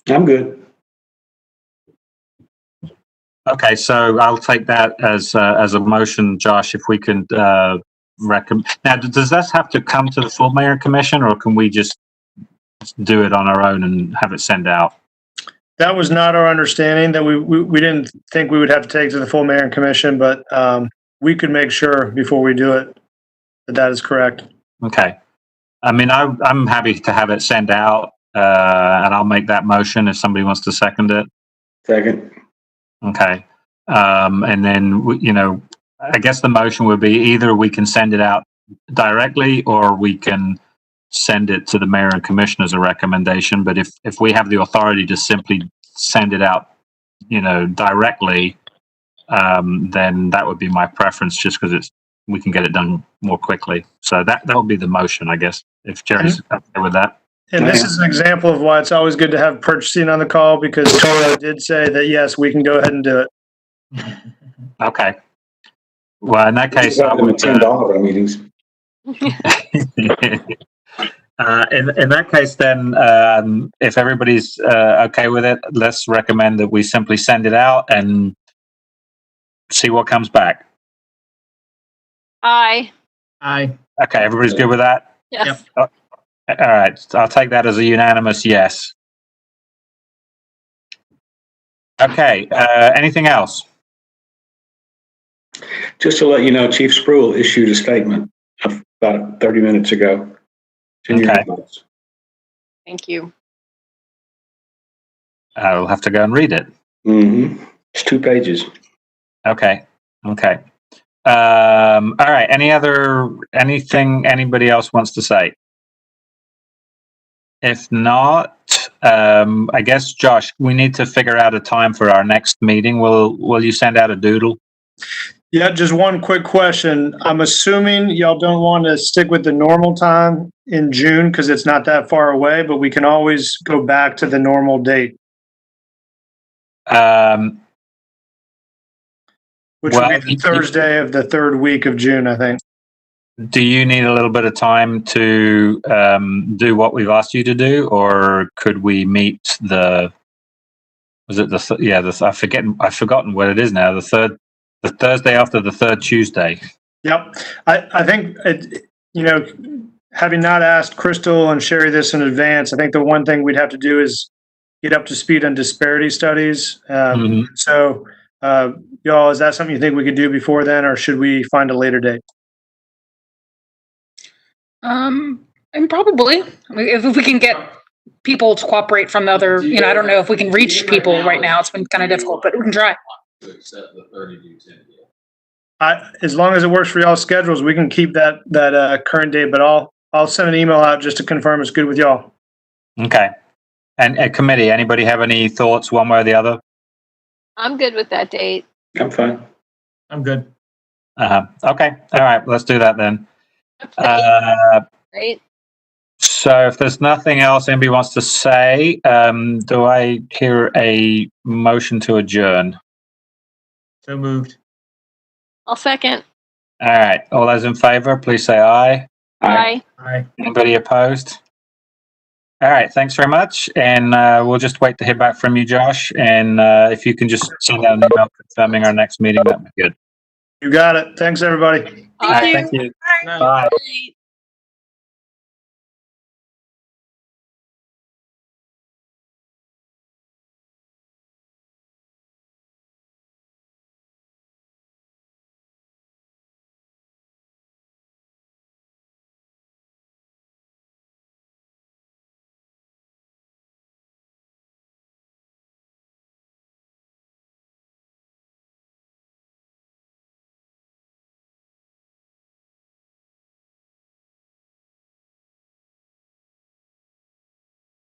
I'm good. Okay, so I'll take that as a motion, Josh. If we can recommend. Now, does this have to come to the full mayor and commission, or can we just do it on our own and have it sent out? That was not our understanding. That we didn't think we would have to take it to the full mayor and commission, but we could make sure before we do it that is correct. Okay. I mean, I'm happy to have it sent out, and I'll make that motion if somebody wants to second it. Second. Okay. And then, I guess the motion would be either we can send it out directly or we can send it to the mayor and commission as a recommendation. But if we have the authority to simply send it out, directly, then that would be my preference, just because we can get it done more quickly. So that would be the motion, I guess, if Jerry's okay with that. And this is an example of why it's always good to have purchasing on the call, because Toro did say that, yes, we can go ahead and do it. Okay. Well, in that case, I would attend all of our meetings. in that case, then, if everybody's okay with it, let's recommend that we simply send it out and see what comes back. Aye. Okay, everybody's good with that? Yes. All right, I'll take that as a unanimous yes. Okay, anything else? Just to let you know, Chief Spruill issued a statement about 30 minutes ago. Okay. Thank you. I'll have to go and read it. Mm-hmm. It's 2 pages. Okay. All right. Anything anybody else wants to say? If not, I guess, Josh, we need to figure out a time for our next meeting. Will you send out a doodle? Yeah, just one quick question. I'm assuming y'all don't want to stick with the normal time in June because it's not that far away, but we can always go back to the normal date. Which would be the Thursday of the 3rd week of June, I think. Do you need a little bit of time to do what we've asked you to do, or could we meet I've forgotten what it is now. The Thursday after the 3rd Tuesday. Yep. I think, having not asked Crystal and Sherry this in advance, I think the one thing we'd have to do is get up to speed on disparity studies. So, y'all, is that something you think we could do before then, or should we find a later date? And probably, if we can get people to cooperate from the other, I don't know if we can reach people right now. It's been kind of difficult, but we can try. To accept the 30 to 10. As long as it works for y'all's schedules, we can keep that current date, but I'll send an email out just to confirm it's good with y'all. Okay. And committee, anybody have any thoughts one way or the other? I'm good with that date. I'm fine. I'm good. Okay. All right. Let's do that then. Great. So if there's nothing else anybody wants to say, do I hear a motion to adjourn? So moved. I'll second. All right. All those in favor, please say aye. Aye. Anybody opposed? All right. Thanks very much. And we'll just wait to hear back from you, Josh. And if you can just send out an email confirming our next meeting, that'd be good. You got it. Thanks, everybody. All right. Thank you. Bye.